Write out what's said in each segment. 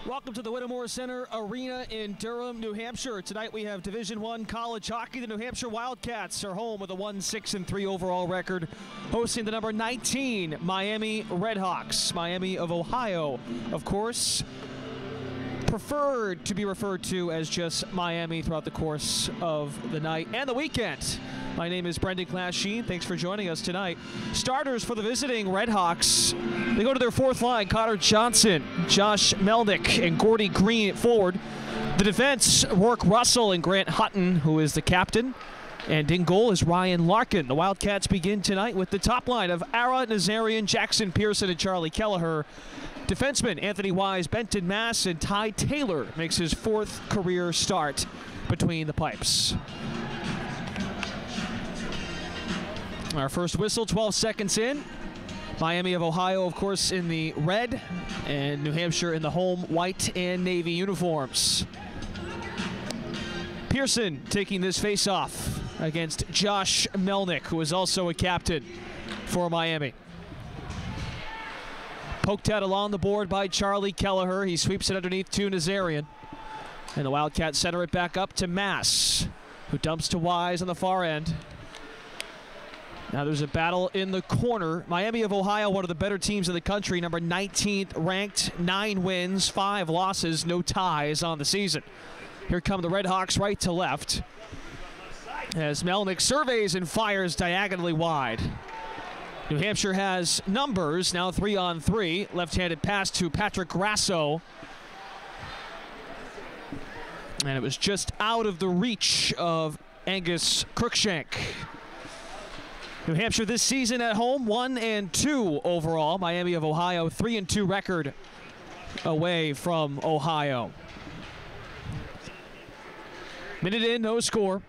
Welcome to the Whittemore Center Arena in Durham, New Hampshire. Tonight we have Division I college hockey. The New Hampshire Wildcats are home with a 1-6-3 overall record, hosting the number 19 Miami Redhawks. Miami of Ohio, of course, preferred to be referred to as just Miami throughout the course of the night and the weekend. My name is Brendan Clasheen. Thanks for joining us tonight. Starters for the visiting Redhawks. They go to their fourth line. Connor Johnson, Josh Melnick, and Gordy Green at forward. The defense, Rourke Russell and Grant Hutton, who is the captain. And in goal is Ryan Larkin. The Wildcats begin tonight with the top line of Ara Nazarian, Jackson Pearson, and Charlie Kelleher. Defensemen Anthony Wise, Benton Mass, and Ty Taylor makes his fourth career start between the pipes. Our first whistle, 12 seconds in. Miami of Ohio, of course, in the red, and New Hampshire in the home white and navy uniforms. Pearson taking this face-off against Josh Melnick, who is also a captain for Miami. Poked out along the board by Charlie Kelleher. He sweeps it underneath to Nazarian. And the Wildcats center it back up to Mass, who dumps to Wise on the far end. Now there's a battle in the corner. Miami of Ohio, one of the better teams in the country, number 19th ranked, 9 wins, 5 losses, no ties on the season. Here come the Redhawks right to left as Melnick surveys and fires diagonally wide. New Hampshire has numbers, now 3-on-3. Left-handed pass to Patrick Grasso. And it was just out of the reach of Angus Cruikshank. New Hampshire this season at home, 1-2 overall. Miami of Ohio, 3-2 record away from Ohio. Minute in, no score.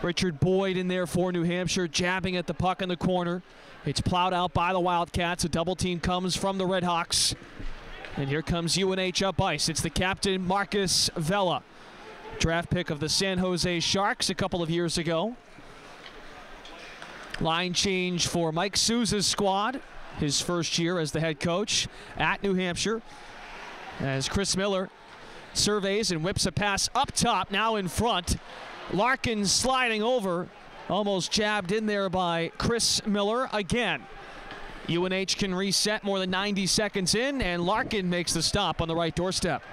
Richard Boyd in there for New Hampshire, jabbing at the puck in the corner. It's plowed out by the Wildcats. A double team comes from the Redhawks. And here comes UNH up ice. It's the captain, Marcus Vela. Draft pick of the San Jose Sharks a couple of years ago. Line change for Mike Souza's squad, his first year as the head coach at New Hampshire, as Chris Miller surveys and whips a pass up top, now in front. Larkin sliding over, almost jabbed in there by Chris Miller again. UNH can reset more than 90 seconds in, and Larkin makes the stop on the right doorstep.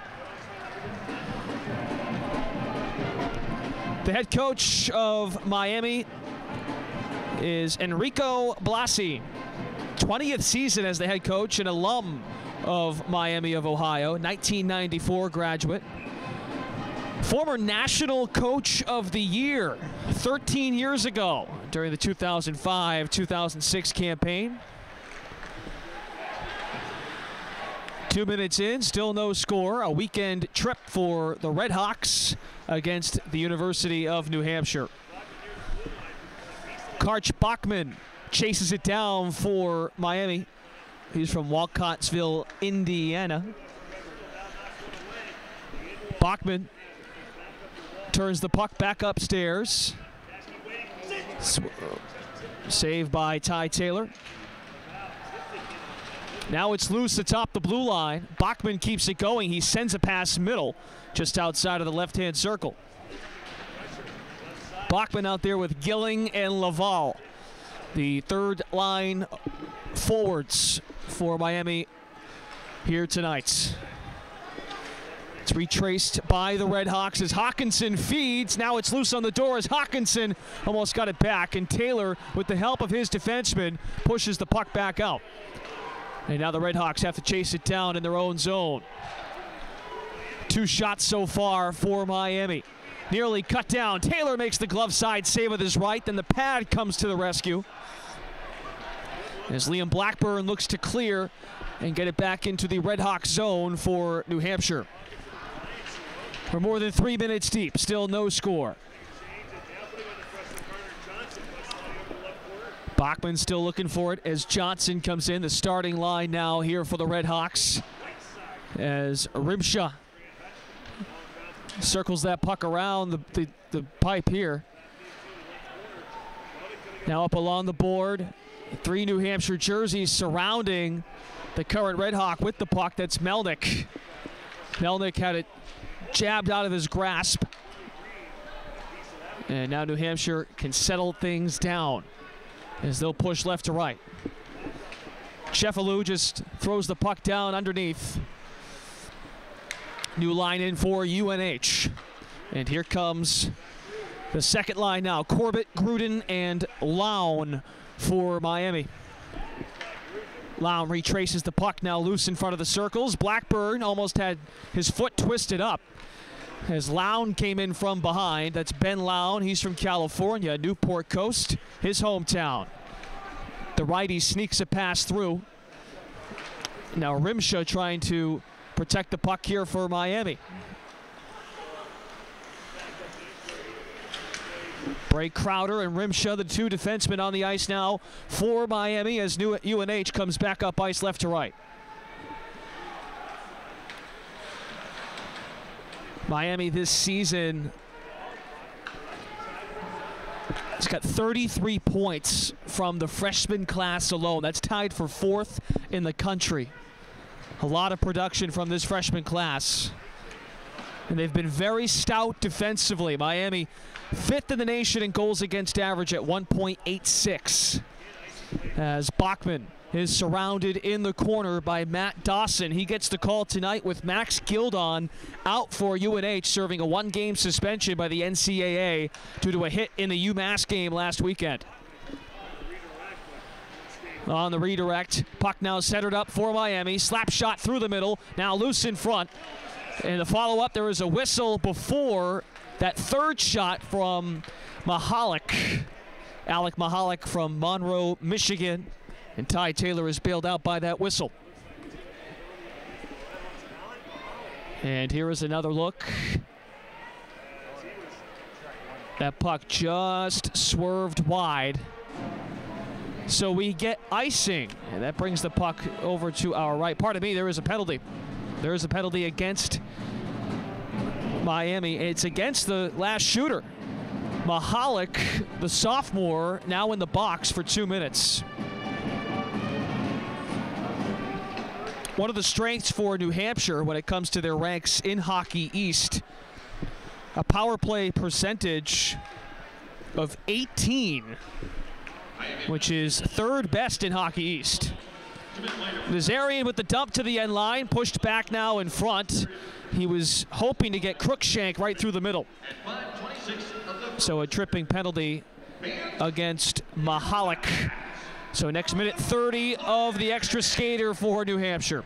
The head coach of Miami is Enrico Blasi, 20th season as the head coach, an alum of Miami of Ohio, 1994 graduate. Former National Coach of the Year 13 years ago during the 2005-2006 campaign. 2 minutes in, still no score. A weekend trip for the Redhawks against the University of New Hampshire. Karch Bachman chases it down for Miami. He's from Walcottsville, Indiana. Bachman turns the puck back upstairs. Saved by Ty Taylor. Now it's loose atop the blue line. Bachman keeps it going. He sends a pass middle, just outside of the left-hand circle. Bachman out there with Gilling and Laval, the third line forwards for Miami here tonight. It's retraced by the Redhawks as Hawkinson feeds. Now it's loose on the door as Hawkinson almost got it back, and Taylor, with the help of his defenseman, pushes the puck back out. And now the Redhawks have to chase it down in their own zone. 2 shots so far for Miami. Nearly cut down. Taylor makes the glove side save with his right, then the pad comes to the rescue. As Liam Blackburn looks to clear and get it back into the Redhawks zone for New Hampshire. We're more than 3 minutes deep, still no score. Bachman still looking for it as Johnson comes in, the starting line now here for the Redhawks. As Rimsha circles that puck around the pipe here. Now up along the board Three New Hampshire jerseys surrounding the current Red Hawk with the puck. That's Melnick. Melnick had it jabbed out of his grasp. And now New Hampshire can settle things down as they'll push left to right. Sheffield just throws the puck down underneath. New line in for UNH. And here comes the second line now. Corbett, Gruden, and Lown for Miami. Lown retraces the puck now loose in front of the circles. Blackburn almost had his foot twisted up as Lown came in from behind. That's Ben Lown. He's from California, Newport Coast, his hometown. The righty sneaks a pass through. Now Rimsha trying to protect the puck here for Miami. Bray Crowder and Rimsha, the two defensemen on the ice now for Miami as new UNH comes back up ice left to right. Miami this season has got 33 points from the freshman class alone. That's tied for 4th in the country. A lot of production from this freshman class. And they've been very stout defensively. Miami 5th in the nation in goals against average at 1.86. As Bachman is surrounded in the corner by Matt Dawson. He gets the call tonight with Max Gildon out for UNH, serving a 1-game suspension by the NCAA due to a hit in the UMass game last weekend. On the redirect, puck now centered up for Miami. Slap shot through the middle, now loose in front. And the follow-up, there was a whistle before that third shot from Mahalik. Alec Mahalik from Monroe, Michigan. And Ty Taylor is bailed out by that whistle. And here is another look. That puck just swerved wide. So we get icing. And that brings the puck over to our right. Pardon me, there is a penalty. There is a penalty against Miami. It's against the last shooter. Mahalik, the sophomore, now in the box for 2 minutes. One of the strengths for New Hampshire when it comes to their ranks in Hockey East, a power play percentage of 18, which is 3rd best in Hockey East. Nazarian with the dump to the end line, pushed back now in front. He was hoping to get Crookshank right through the middle. So a tripping penalty against Mahalik. So next minute 30 of the extra skater for New Hampshire.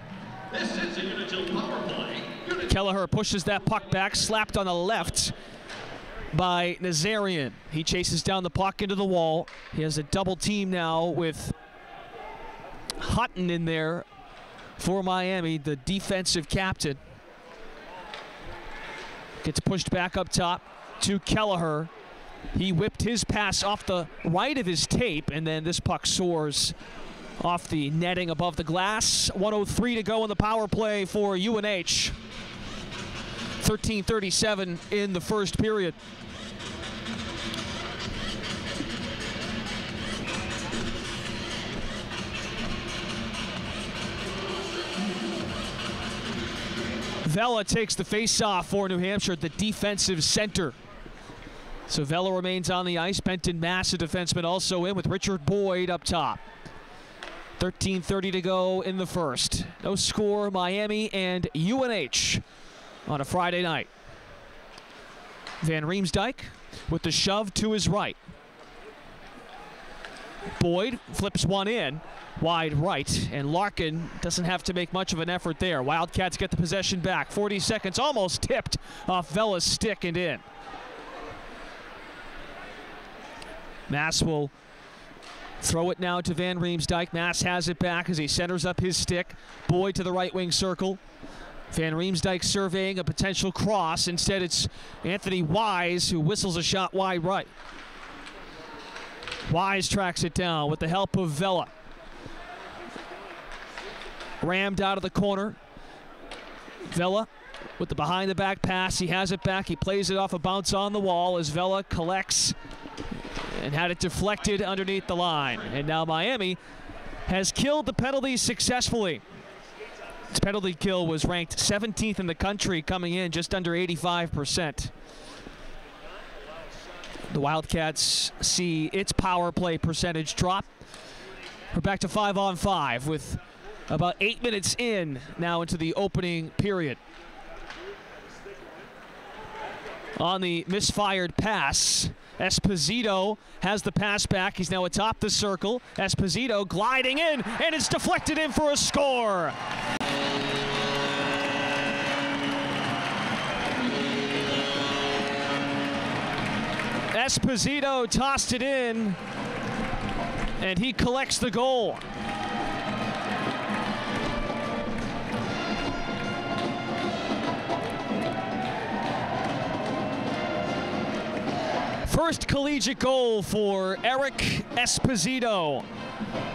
Kelleher pushes that puck back, slapped on the left by Nazarian. He chases down the puck into the wall. He has a double team now with Hutton in there for Miami, the defensive captain. Gets pushed back up top to Kelleher. He whipped his pass off the right of his tape, and then this puck soars off the netting above the glass. 1:03 to go in the power play for UNH. 13:37 in the first period. Vela takes the face-off for New Hampshire, the defensive center. So Vela remains on the ice. Benton Mass, a defenseman, also in with Richard Boyd up top. 13:30 to go in the first. No score, Miami and UNH on a Friday night. Van Riemsdyk with the shove to his right. Boyd flips one in, wide right, and Larkin doesn't have to make much of an effort there. Wildcats get the possession back. 40 seconds, almost tipped off Vela's stick and in. Mass will throw it now to Van Riemsdyk. Mass has it back as he centers up his stick. Boyd to the right wing circle. Van Riemsdyk surveying a potential cross. Instead, it's Anthony Wise who whistles a shot wide right. Wise tracks it down with the help of Vela. Rammed out of the corner. Vela with the behind-the-back pass. He has it back. He plays it off a bounce on the wall as Vela collects and had it deflected underneath the line. And now Miami has killed the penalty successfully. Its penalty kill was ranked 17th in the country, coming in just under 85%. The Wildcats see its power play percentage drop. We're back to 5-on-5 with about 8 minutes in now into the opening period. On the misfired pass, Esposito has the pass back. He's now atop the circle. Esposito gliding in, and it's deflected in for a score. Esposito tossed it in, and he collects the goal. First collegiate goal for Eric Esposito,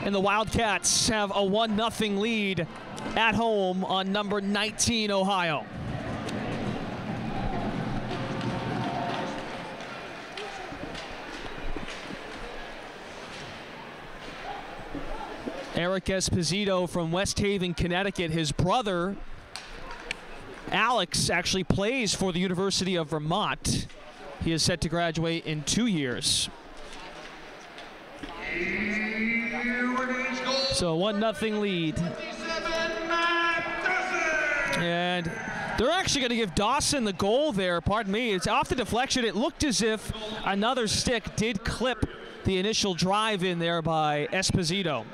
and the Wildcats have a 1-0 lead at home on number 19 Ohio. Eric Esposito from West Haven, Connecticut. His brother, Alex, actually plays for the University of Vermont. He is set to graduate in 2 years. So 1-0 lead. And they're actually going to give Dawson the goal there. Pardon me. It's off the deflection. It looked as if another stick did clip the initial drive in there by Esposito.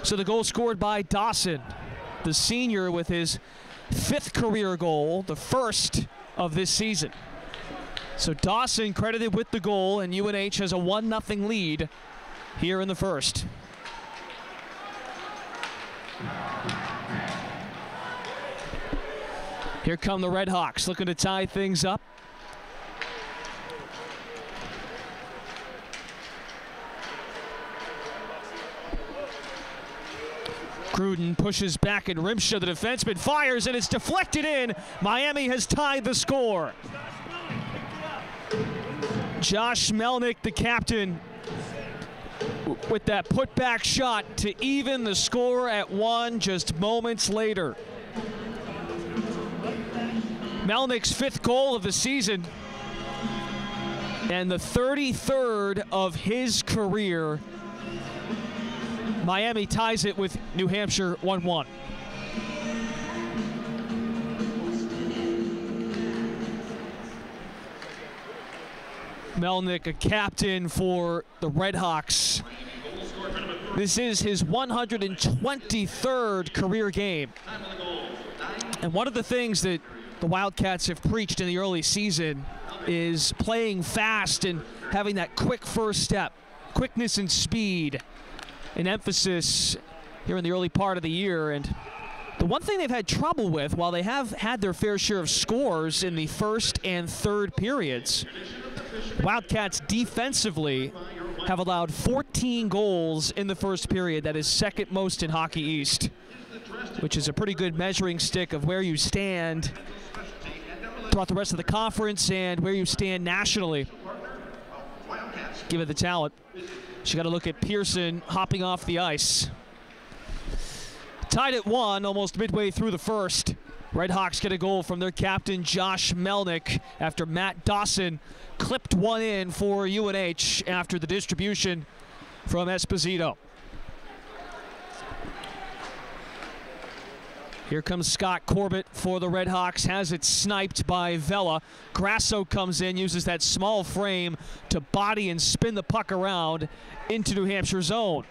So the goal scored by Dawson, the senior, with his 5th career goal, the first of this season. So Dawson credited with the goal, and UNH has a 1-0 lead here in the first. Here come the Red Hawks, looking to tie things up. Gruden pushes back, and Rimsha, the defenseman, fires, and it's deflected in. Miami has tied the score. Josh Melnick, the captain, with that putback shot to even the score at 1 just moments later. Melnick's 5th goal of the season and the 33rd of his career. Miami ties it with New Hampshire 1-1. Melnick, a captain for the Red Hawks. This is his 123rd career game. And one of the things that the Wildcats have preached in the early season is playing fast and having that quick first step, quickness and speed, an emphasis here in the early part of the year. And the one thing they've had trouble with, while they have had their fair share of scores in the first and third periods, Wildcats defensively have allowed 14 goals in the first period. That is second most in Hockey East, which is a pretty good measuring stick of where you stand throughout the rest of the conference and where you stand nationally, given the talent. You got to look at Pearson hopping off the ice. Tied at 1 almost midway through the first. Red Hawks get a goal from their captain, Josh Melnick, after Matt Dawson clipped one in for UNH after the distribution from Esposito. Here comes Scott Corbett for the Red Hawks, has it sniped by Vela. Grasso comes in, uses that small frame to body and spin the puck around into New Hampshire zone.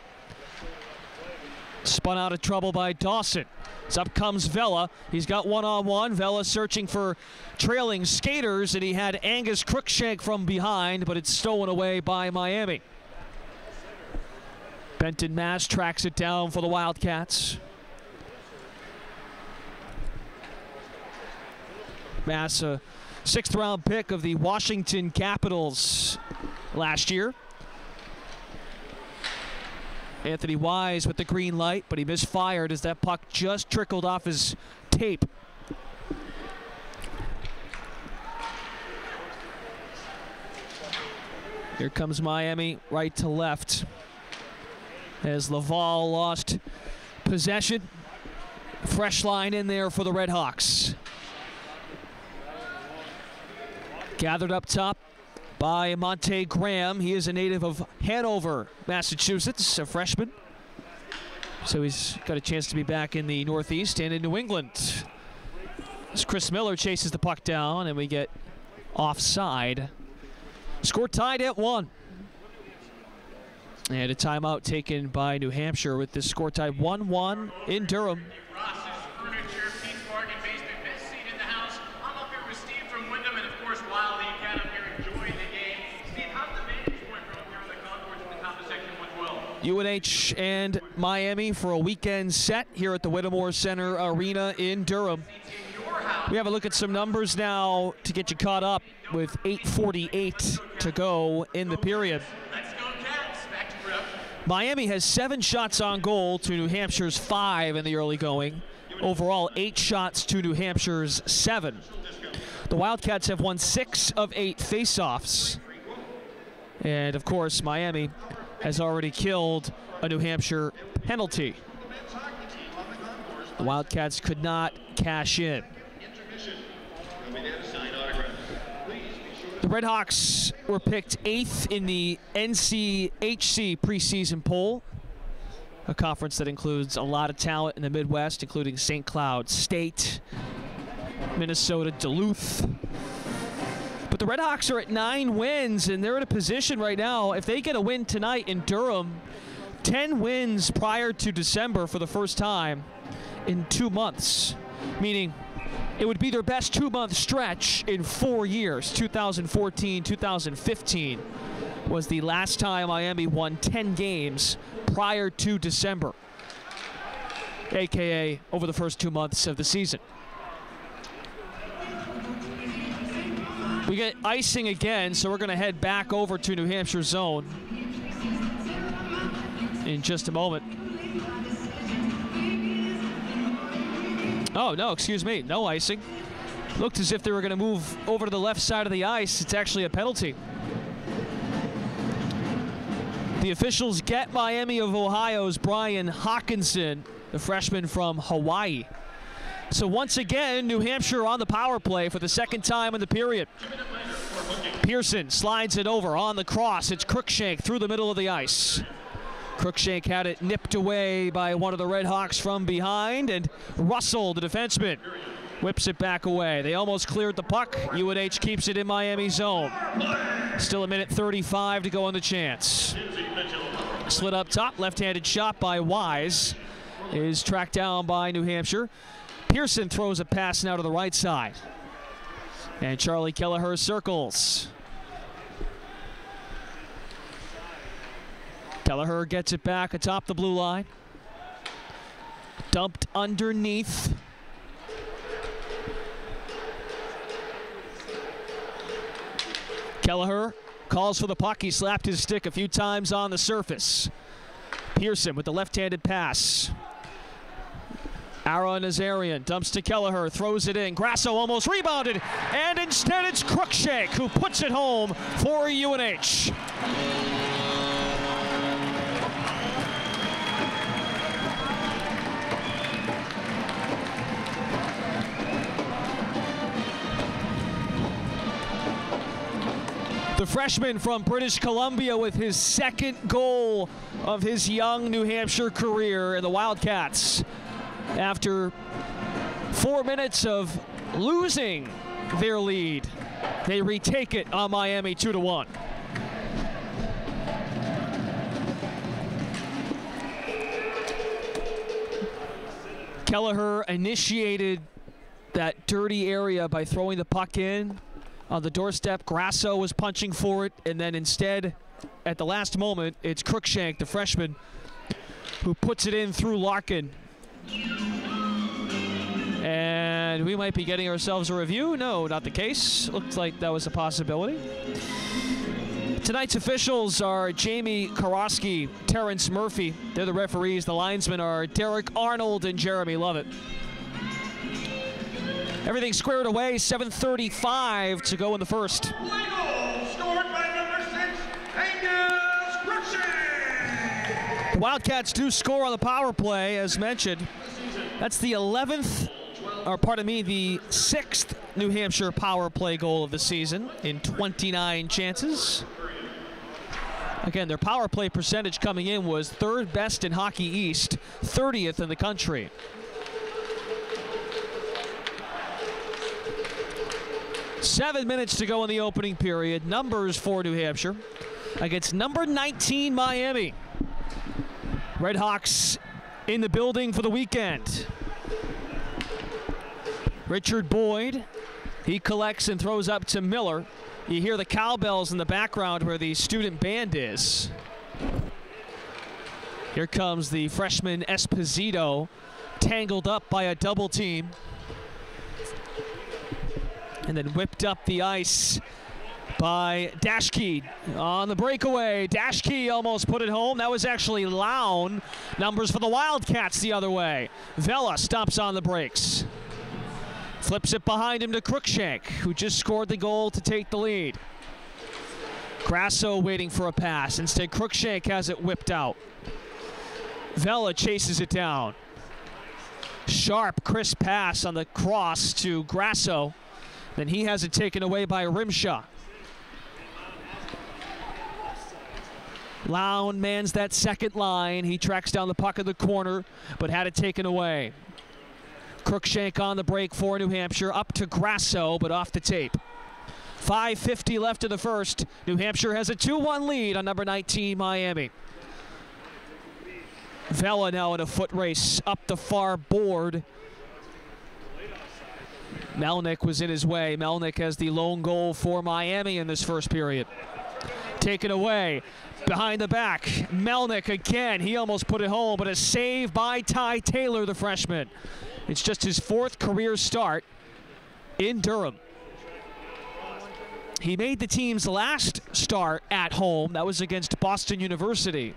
Spun out of trouble by Dawson. So up comes Vela. He's got one-on-one. Vela searching for trailing skaters, and he had Angus Crookshank from behind, but it's stolen away by Miami. Benton Mass tracks it down for the Wildcats. Mass, a 6th-round pick of the Washington Capitals last year. Anthony Wise with the green light, but he misfired as that puck just trickled off his tape. Here comes Miami right to left as Laval lost possession. Fresh line in there for the Red Hawks. Gathered up top by Monte Graham. He is a native of Hanover, Massachusetts, a freshman. So he's got a chance to be back in the Northeast and in New England. As Chris Miller chases the puck down and we get offside. Score tied at 1. And a timeout taken by New Hampshire with this score tied 1-1 in Durham. UNH and Miami for a weekend set here at the Whittemore Center Arena in Durham. We have a look at some numbers now to get you caught up with 8:48 to go in the period. Miami has 7 shots on goal to New Hampshire's 5 in the early going. Overall, 8 shots to New Hampshire's 7. The Wildcats have won 6 of 8 faceoffs. And of course, Miami has already killed a New Hampshire penalty. The Wildcats could not cash in. The Red Hawks were picked 8th in the NCHC preseason poll, a conference that includes a lot of talent in the Midwest, including St. Cloud State, Minnesota, Duluth. But the Red Hawks are at 9 wins, and they're in a position right now, if they get a win tonight in Durham, 10 wins prior to December for the first time in 2 months, meaning it would be their best 2-month stretch in 4 years. 2014, 2015 was the last time Miami won 10 games prior to December, AKA over the first 2 months of the season. We get icing again, so we're going to head back over to New Hampshire zone in just a moment. Oh, no, excuse me, no icing. Looked as if they were going to move over to the left side of the ice. It's actually a penalty. The officials get Miami of Ohio's Brian Hawkinson, the freshman from Hawaii. So once again, New Hampshire on the power play for the second time in the period. Pearson slides it over on the cross. It's Cruikshank through the middle of the ice. Cruikshank had it nipped away by one of the Red Hawks from behind, and Russell, the defenseman, whips it back away. They almost cleared the puck. UNH keeps it in Miami zone. Still a minute 35 to go on the chance. Slid up top, left-handed shot by Wise is tracked down by New Hampshire. Pearson throws a pass now to the right side. And Charlie Kelleher circles. Kelleher gets it back atop the blue line. Dumped underneath. Kelleher calls for the puck. He slapped his stick a few times on the surface. Pearson with the left-handed pass. Aaron Nazarian dumps to Kelleher, throws it in. Grasso almost rebounded, and instead it's Cruikshank who puts it home for UNH. The freshman from British Columbia with his second goal of his young New Hampshire career, and the Wildcats, after 4 minutes of losing their lead, they retake it on Miami 2-1. Kelleher initiated that dirty area by throwing the puck in on the doorstep. Grasso was punching for it, and then instead, at the last moment, it's Cruikshank, the freshman, who puts it in through Larkin. And we might be getting ourselves a review. No, not the case. Looked like that was a possibility. Tonight's officials are Jamie Karofsky, Terrence Murphy. They're the referees. The linesmen are Derek Arnold and Jeremy Lovett. Everything squared away, 7:35 to go in the first. Scored by number 6, The Wildcats do score on the power play, as mentioned. That's the 11th, or pardon me, the 6th New Hampshire power play goal of the season in 29 chances. Again, their power play percentage coming in was 3rd best in Hockey East, 30th in the country. Seven minutes to go in the opening period. Numbers for New Hampshire against number 19 Miami. Redhawks in the building for the weekend. Richard Boyd, he collects and throws up to Miller. You hear the cowbells in the background where the student band is. Here comes the freshman Esposito, tangled up by a double team. And then whipped up the ice by Dashke on the breakaway. Dashke almost put it home. That was actually Lown. Numbers for the Wildcats the other way. Vela stops on the brakes. Flips it behind him to Cruikshank, who just scored the goal to take the lead. Grasso waiting for a pass. Instead, Cruikshank has it whipped out. Vela chases it down. Sharp, crisp pass on the cross to Grasso. Then he has it taken away by Rimshaw. Lown mans that second line. He tracks down the puck in the corner, but had it taken away. Cruikshank on the break for New Hampshire. Up to Grasso, but off the tape. 5:50 left in the first. New Hampshire has a 2-1 lead on number 19 Miami. Vela now in a foot race up the far board. Melnick was in his way. Melnick has the lone goal for Miami in this first period. Taken away. Behind the back. Melnick again. He almost put it home, but a save by Ty Taylor, the freshman. It's just his 4th career start in Durham. He made the team's last start at home. That was against Boston University.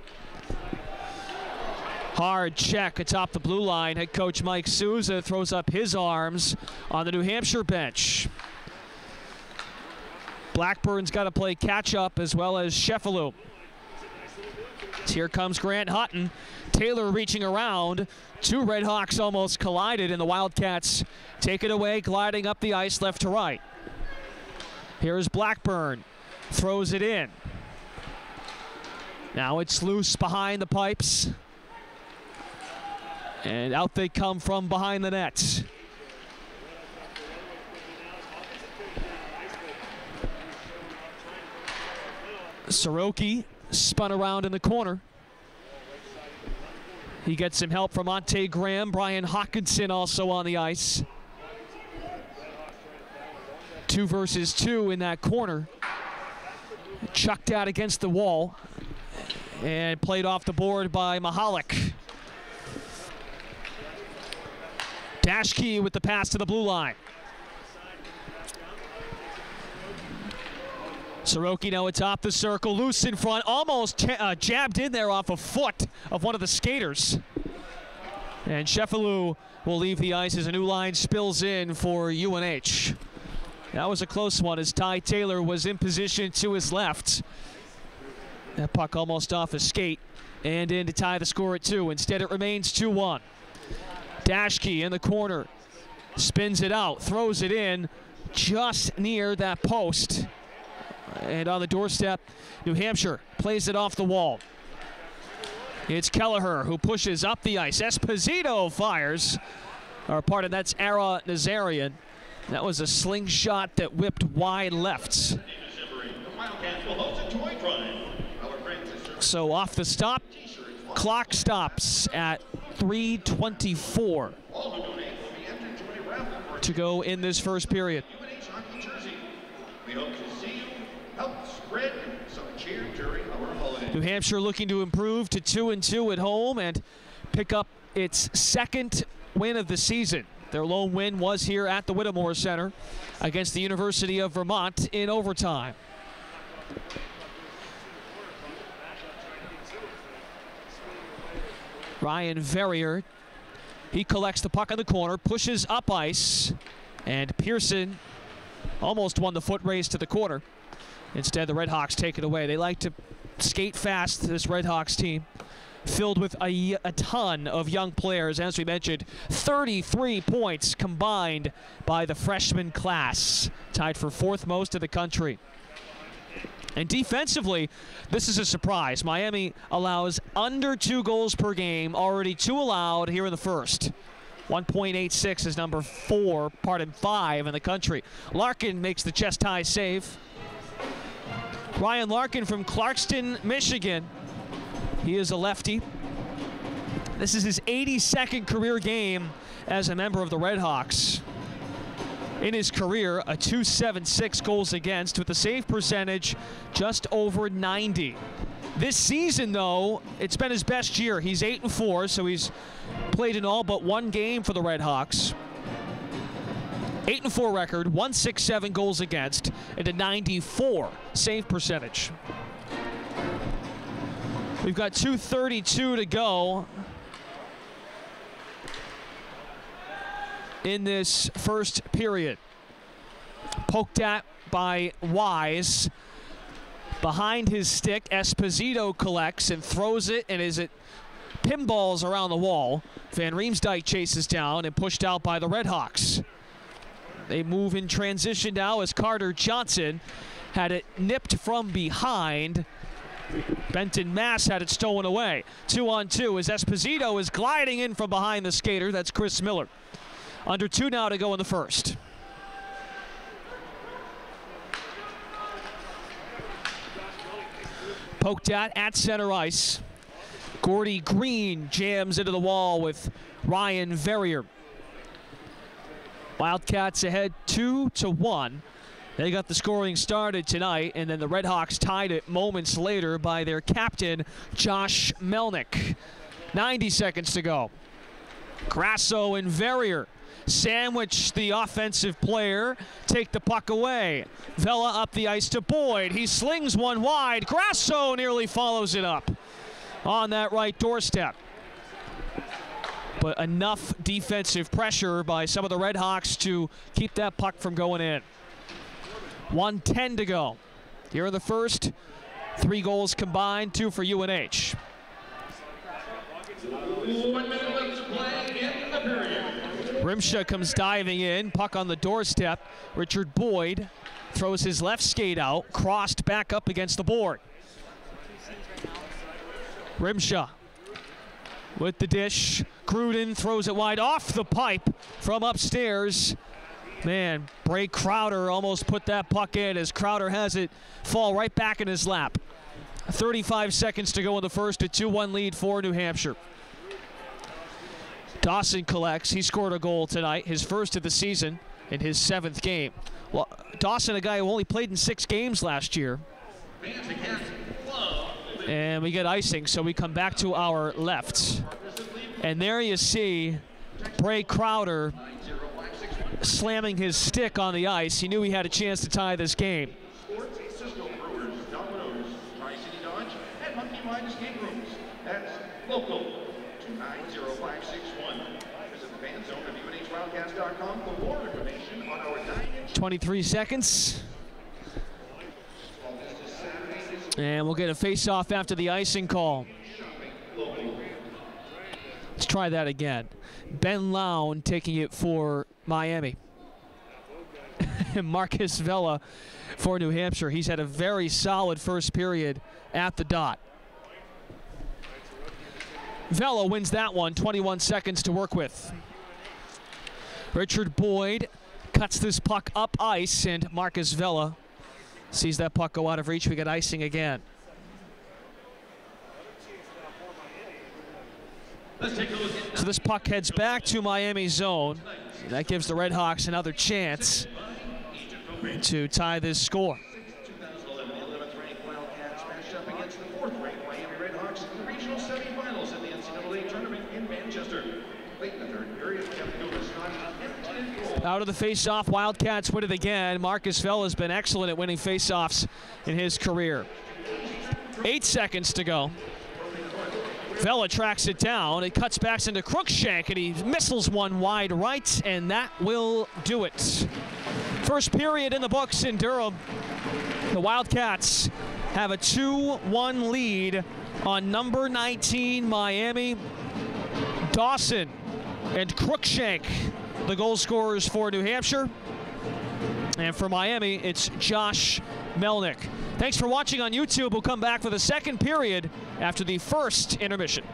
Hard check atop the blue line. Head coach Mike Souza throws up his arms on the New Hampshire bench. Blackburn's got to play catch-up as well as Sheffield. Here comes Grant Hutton. Taylor reaching around. Two Redhawks almost collided, and the Wildcats take it away, gliding up the ice left to right. Here's Blackburn. Throws it in. Now it's loose behind the pipes. And out they come from behind the net. Soroki spun around in the corner. He gets some help from Monte Graham. Brian Hawkinson also on the ice. 2 versus 2 in that corner. Chucked out against the wall and played off the board by Mahalik. Dashke with the pass to the blue line. Soroki now atop the circle, loose in front, almost jabbed in there off a foot of one of the skaters. And Sheffield will leave the ice as a new line spills in for UNH. That was a close one as Ty Taylor was in position to his left. That puck almost off his skate and in to tie the score at 2. Instead it remains 2-1. Dashke in the corner, spins it out, throws it in just near that post. And on the doorstep, New Hampshire plays it off the wall. It's Kelleher who pushes up the ice. Esposito fires. Or pardon, that's Ara Nazarian. That was a slingshot that whipped wide left. So off the stop, clock stops at 3:24 to go in this first period. New Hampshire looking to improve to 2-2 at home and pick up its 2nd win of the season. Their lone win was here at the Whittemore Center against the University of Vermont in overtime. Ryan Verrier, he collects the puck on the corner, pushes up ice, and Pearson almost won the foot race to the corner. Instead, the Redhawks take it away. They like to skate fast, this Redhawks team. filled with a ton of young players. As we mentioned, 33 points combined by the freshman class, tied for 4th most in the country. And defensively, this is a surprise. Miami allows under 2 goals per game, already 2 allowed here in the first. 1.86 is number 5 in the country. Larkin makes the chest high save. Ryan Larkin from Clarkston, Michigan. He is a lefty. This is his 82nd career game as a member of the Redhawks. In his career, a .276 goals against with a save percentage just over 90. This season, though, it's been his best year. He's 8-4, so he's played in all but 1 game for the Redhawks. 8-4 record, 167 goals against, and a 94 save percentage. We've got 2:32 to go in this first period. Poked at by Wise. Behind his stick, Esposito collects and throws it, and as it pinballs around the wall, Van Riemsdyk chases down and pushed out by the Redhawks. They move in transition now as Carter Johnson had it nipped from behind. Benton Mass had it stolen away. 2-on-2 as Esposito is gliding in from behind the skater. That's Chris Miller. Under 2 now to go in the first. Poked at center ice. Gordy Green jams into the wall with Ryan Verrier. Wildcats ahead 2-1. They got the scoring started tonight, and then the Redhawks tied it moments later by their captain, Josh Melnick. 90 seconds to go. Grasso and Verrier sandwich the offensive player, take the puck away. Vela up the ice to Boyd. He slings one wide. Grasso nearly follows it up on that right doorstep. But enough defensive pressure by some of the Redhawks to keep that puck from going in. 1:10 to go. Here in the first, 3 goals combined, 2 for UNH. 1 minute left to play in the period. Rimsha comes diving in, puck on the doorstep. Richard Boyd throws his left skate out, crossed back up against the board. Rimsha with the dish. Gruden throws it wide off the pipe from upstairs. Man, Bray Crowder almost put that puck in as Crowder has it fall right back in his lap. 35 seconds to go in the first, a 2-1 lead for New Hampshire. Dawson collects. He scored a goal tonight, his first of the season in his 7th game. Well, Dawson, a guy who only played in 6 games last year. And we get icing, so we come back to our left. And there you see Bray Crowder slamming his stick on the ice. He knew he had a chance to tie this game. That's local to 90561. Visit the fan zone of UNHWildcats.com for more information on our 9-inch. 23 seconds. And we'll get a face-off after the icing call. Let's try that again. Ben Lown taking it for Miami. Marcus Vela for New Hampshire. He's had a very solid first period at the dot. Vela wins that one, 21 seconds to work with. Richard Boyd cuts this puck up ice, and Marcus Vela sees that puck go out of reach. We get icing again. So this puck heads back to Miami's zone. That gives the Redhawks another chance to tie this score. 2011, the 11th ranked Wildcats matched up against the 4th ranked Miami Redhawks in the regional semifinals in the NCAA tournament in Manchester. Late in the 3rd period, Kevin Gomez got out of the face-off, Wildcats win it again. Marcus Vela has been excellent at winning face-offs in his career. 8 seconds to go. Vela tracks it down. It cuts back into Crookshank, and he missiles one wide right, and that will do it. First period in the books in Durham. The Wildcats have a 2-1 lead on number 19, Miami. Dawson and Cruikshank, the goal scorers for New Hampshire. And for Miami, it's Josh Melnick. Thanks for watching on YouTube. We'll come back for the second period after the first intermission.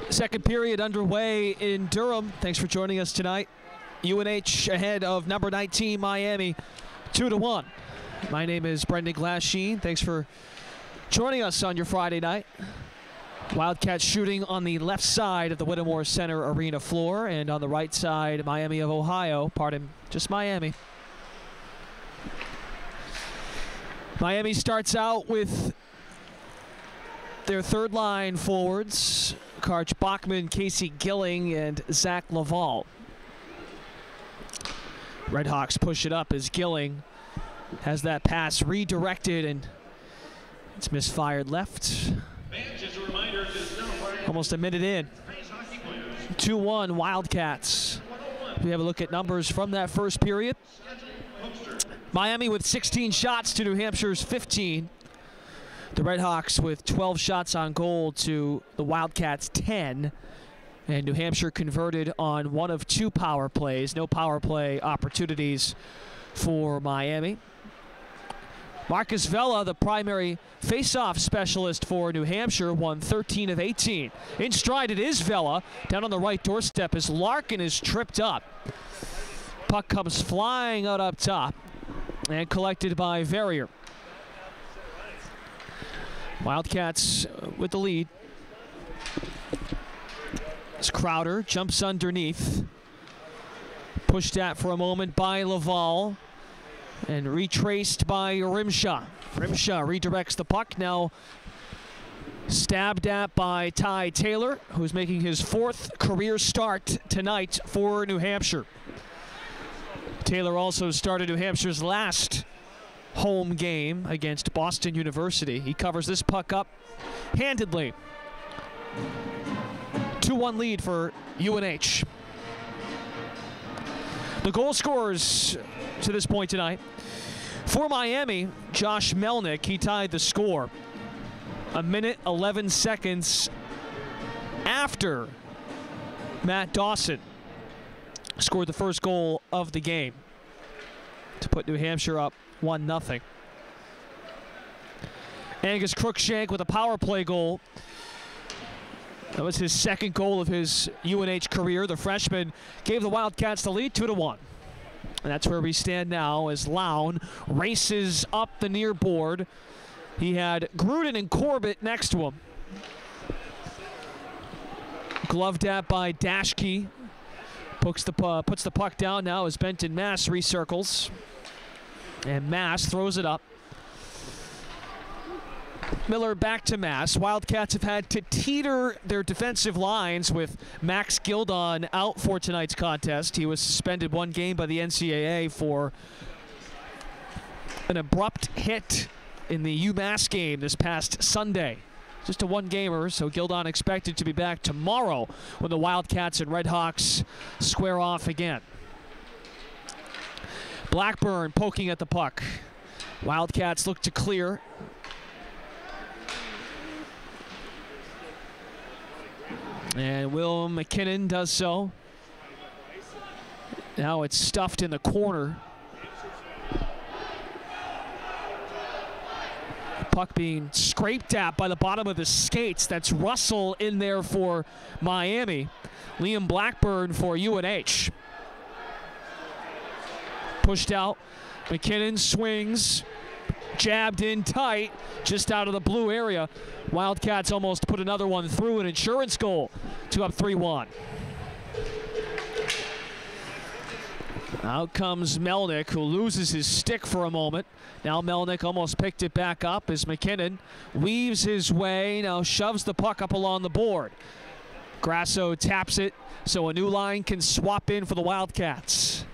Second period underway in Durham. Thanks for joining us tonight. UNH ahead of number 19 Miami, 2-1. My name is Brendan Glasheen. Thanks for joining us on your Friday night. Wildcats shooting on the left side of the Whittemore Center arena floor, and on the right side, Miami of Ohio. Pardon, just Miami. Miami starts out with their third line forwards, Karch Bachman, Casey Gilling, and Zach Laval. Redhawks push it up as Gilling has that pass redirected, and it's misfired left. Almost a minute in. 2-1 Wildcats. We have a look at numbers from that first period. Miami with 16 shots to New Hampshire's 15. The Redhawks with 12 shots on goal to the Wildcats' 10. And New Hampshire converted on one of two power plays. No power play opportunities for Miami. Marcus Vela, the primary face-off specialist for New Hampshire, won 13 of 18. In stride it is Vela. Down on the right doorstep as Larkin is tripped up. Puck comes flying out up top and collected by Verrier. Wildcats with the lead. As Crowder jumps underneath. Pushed at for a moment by Laval. And retraced by Rimshaw. Rimshaw redirects the puck. Now stabbed at by Ty Taylor, who's making his fourth career start tonight for New Hampshire. Taylor also started New Hampshire's last home game against Boston University. He covers this puck up handedly. 2-1 lead for UNH. The goal scorers to this point tonight. For Miami, Josh Melnick, he tied the score. A minute, 11 seconds after Matt Dawson scored the first goal of the game to put New Hampshire up 1-0. Angus Crookshank with a power play goal. That was his second goal of his UNH career. The freshman gave the Wildcats the lead 2-1. And that's where we stand now as Lown races up the near board. He had Gruden and Corbett next to him. Gloved at by Dashke. Puts the puck down now as Benton Mass recircles. And Mass throws it up. Miller back to Mass. Wildcats have had to teeter their defensive lines with Max Gildon out for tonight's contest. He was suspended one game by the NCAA for an abrupt hit in the UMass game this past Sunday. Just a one-gamer, so Gildon expected to be back tomorrow when the Wildcats and Redhawks square off again. Blackburn poking at the puck. Wildcats look to clear. And Will McKinnon does so. Now it's stuffed in the corner. Puck being scraped at by the bottom of the skates. That's Russell in there for Miami. Liam Blackburn for UNH. Pushed out. McKinnon swings. Jabbed in tight, just out of the blue area. Wildcats almost put another one through, an insurance goal to up 3-1. Out comes Melnick, who loses his stick for a moment. Now Melnick almost picked it back up as McKinnon weaves his way, now shoves the puck up along the board. Grasso taps it, so a new line can swap in for the Wildcats.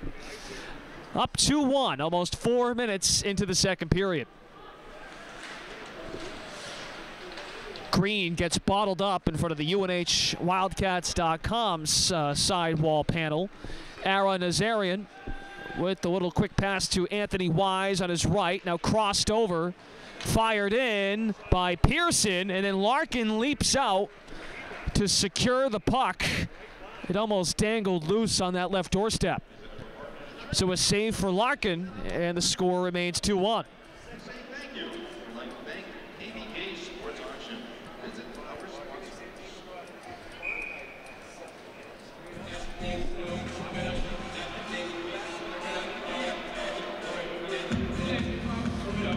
Up 2-1, almost 4 minutes into the second period. Green gets bottled up in front of the UNHWildcats.com's sidewall panel. Ara Nazarian with the little quick pass to Anthony Wise on his right. Now crossed over, fired in by Pearson, and then Larkin leaps out to secure the puck It almost dangled loose on that left doorstep. So a save for Larkin, and the score remains 2-1.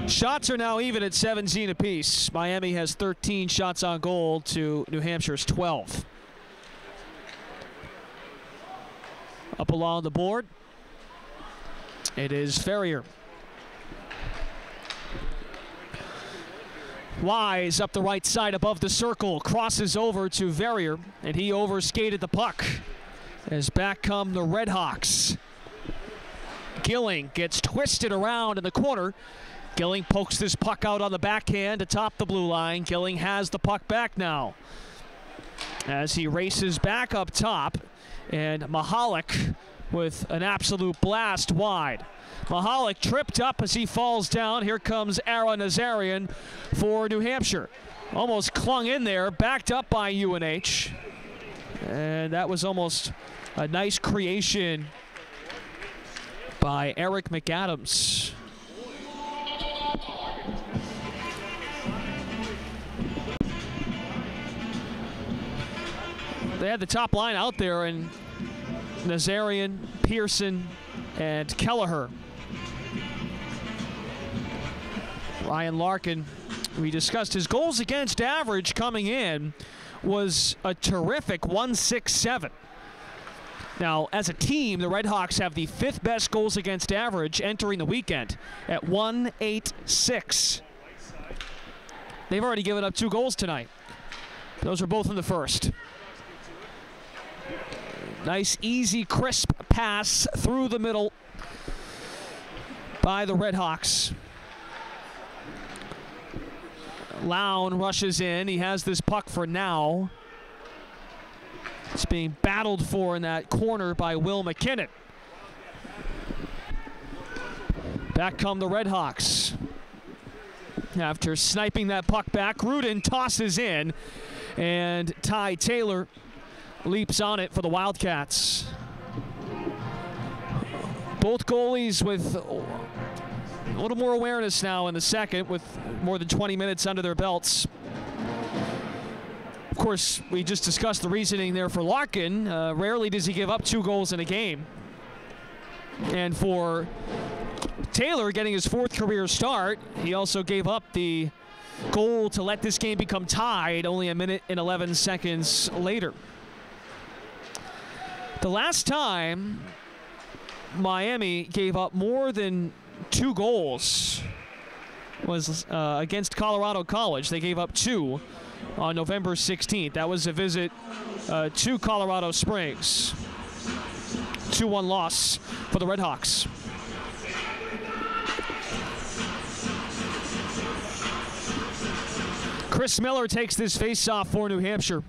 Shots are now even at 17 apiece. Miami has 13 shots on goal to New Hampshire's 12. Up along the board, it is Ferrier. Wise up the right side above the circle, crosses over to Verrier, and he overskated the puck. As back come the Redhawks. Gilling gets twisted around in the corner. Gilling pokes this puck out on the backhand atop the blue line. Gilling has the puck back now as he races back up top, and Mahalik with an absolute blast wide. Mahalik tripped up as he falls down. Here comes Ara Nazarian for New Hampshire. Almost clung in there, backed up by UNH. And that was almost a nice creation by Eric McAdams. They had the top line out there, and Nazarian, Pearson, and Kelleher. Ryan Larkin, we discussed his goals against average coming in was a terrific 1.67. Now, as a team, the Redhawks have the 5th best goals against average entering the weekend at 1.86. They've already given up 2 goals tonight. Those are both in the first. Nice, easy, crisp pass through the middle by the Redhawks. Lown rushes in. He has this puck for now. It's being battled for in that corner by Will McKinnon. Back come the Redhawks. After sniping that puck back, Rudin tosses in, and Ty Taylor leaps on it for the Wildcats. Both goalies with a little more awareness now in the second, with more than 20 minutes under their belts. Of course, we just discussed the reasoning there for Larkin. Rarely does he give up 2 goals in a game. And for Taylor, getting his 4th career start, he also gave up the goal to let this game become tied only a minute and 11 seconds later. The last time Miami gave up more than 2 goals was against Colorado College. They gave up 2 on November 16th. That was a visit to Colorado Springs. 2-1 loss for the Redhawks. Chris Miller takes this face-off for New Hampshire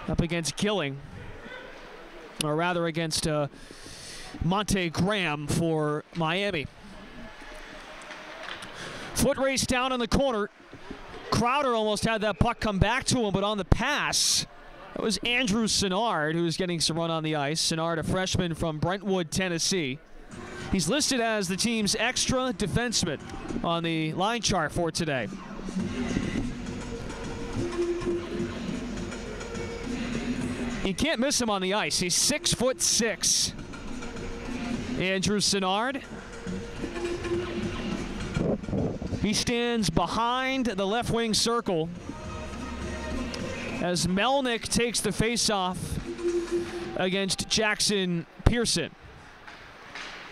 up against Gilling. Or rather against Monte Graham for Miami. Foot race down in the corner. Crowder almost had that puck come back to him, but on the pass, it was Andrew Sinnard who was getting some run on the ice. Sinnard, a freshman from Brentwood, Tennessee. He's listed as the team's extra defenseman on the line chart for today. You can't miss him on the ice. He's 6'6". Andrew Sinnard. He stands behind the left wing circle as Melnick takes the faceoff against Jackson Pearson.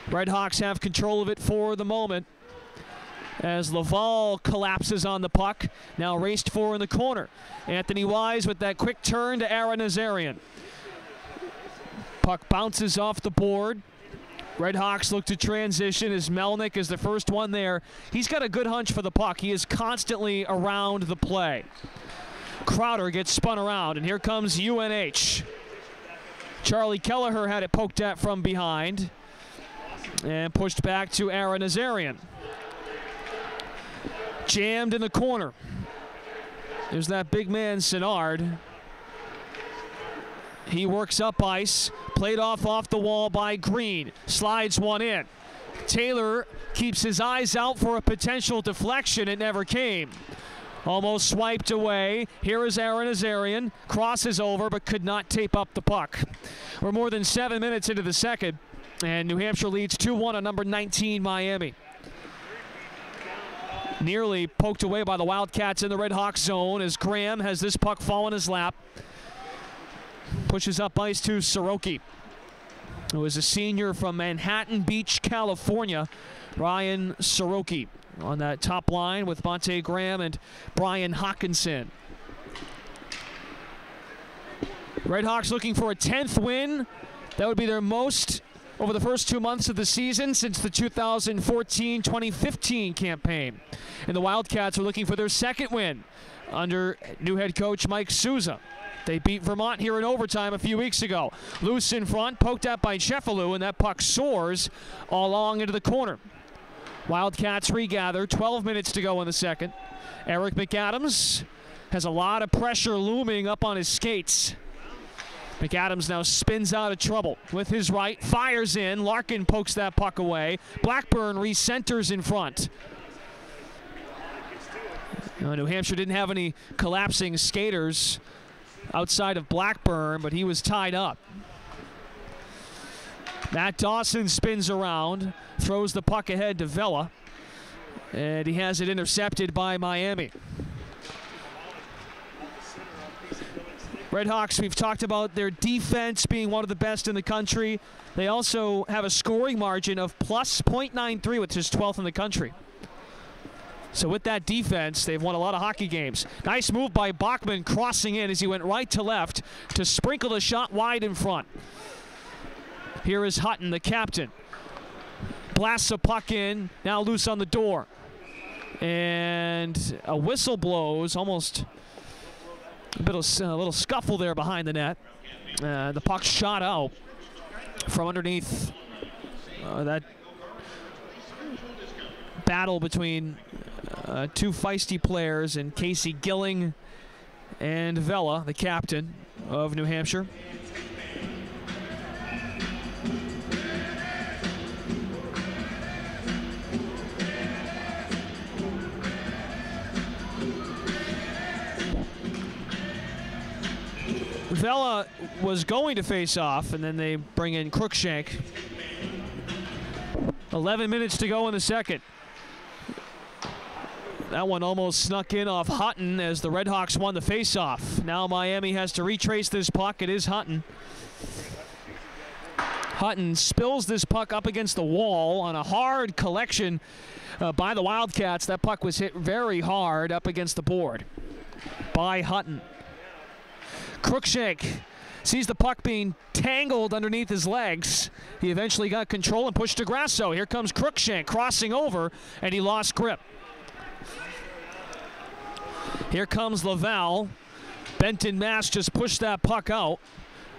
Redhawks have control of it for the moment as Laval collapses on the puck, now raced for in the corner. Anthony Wise with that quick turn to Ara Nazarian. Puck bounces off the board. Redhawks look to transition as Melnick is the first one there. He's got a good hunch for the puck. He is constantly around the play. Crowder gets spun around, and here comes UNH. Charlie Kelleher had it poked at from behind and pushed back to Ara Nazarian. Jammed in the corner. There's that big man, Sinnard. He works up ice, played off the wall by Green, slides one in. Taylor keeps his eyes out for a potential deflection. It never came. Almost swiped away. Here is Aaron Azarian. Crosses over but could not tape up the puck. We're more than 7 minutes into the second, and New Hampshire leads 2-1 on number 19, Miami. Nearly poked away by the Wildcats in the Red Hawks zone as Graham has this puck fall in his lap. Pushes up ice to Soroki, who is a senior from Manhattan Beach, California. Ryan Soroki on that top line with Monte Graham and Brian Hawkinson. Red Hawks looking for a 10th win. That would be their most over the first 2 months of the season since the 2014-2015 campaign. And the Wildcats are looking for their second win under new head coach Mike Souza. They beat Vermont here in overtime a few weeks ago. Loose in front, poked at by Sheffield, and that puck soars all along into the corner. Wildcats regather, 12 minutes to go in the second. Eric McAdams has a lot of pressure looming up on his skates. McAdams now spins out of trouble with his right, fires in. Larkin pokes that puck away. Blackburn recenters in front. New Hampshire didn't have any collapsing skaters outside of Blackburn, but he was tied up. Matt Dawson spins around, throws the puck ahead to Vela, and he has it intercepted by Miami. Redhawks, we've talked about their defense being one of the best in the country. They also have a scoring margin of plus .93, which is 12th in the country. So with that defense, they've won a lot of hockey games. Nice move by Bachman, crossing in as he went right to left to sprinkle the shot wide in front. Here is Hutton, the captain. Blasts a puck in, now loose on the door. And a whistle blows, almost a little scuffle there behind the net. The puck shot out from underneath that battle between two feisty players, and Casey Gilling and Vela, the captain of New Hampshire. Vela was going to face off, and then they bring in Cruikshank. 11 minutes to go in the second. That one almost snuck in off Hutton as the Redhawks won the face-off. Now Miami has to retrace this puck. It is Hutton. Hutton spills this puck up against the wall on a hard collection by the Wildcats. That puck was hit very hard up against the board by Hutton. Cruikshank sees the puck being tangled underneath his legs. He eventually got control and pushed to Grasso. Here comes Cruikshank crossing over, and he lost grip. Here comes Laval. Benton Mass just pushed that puck out,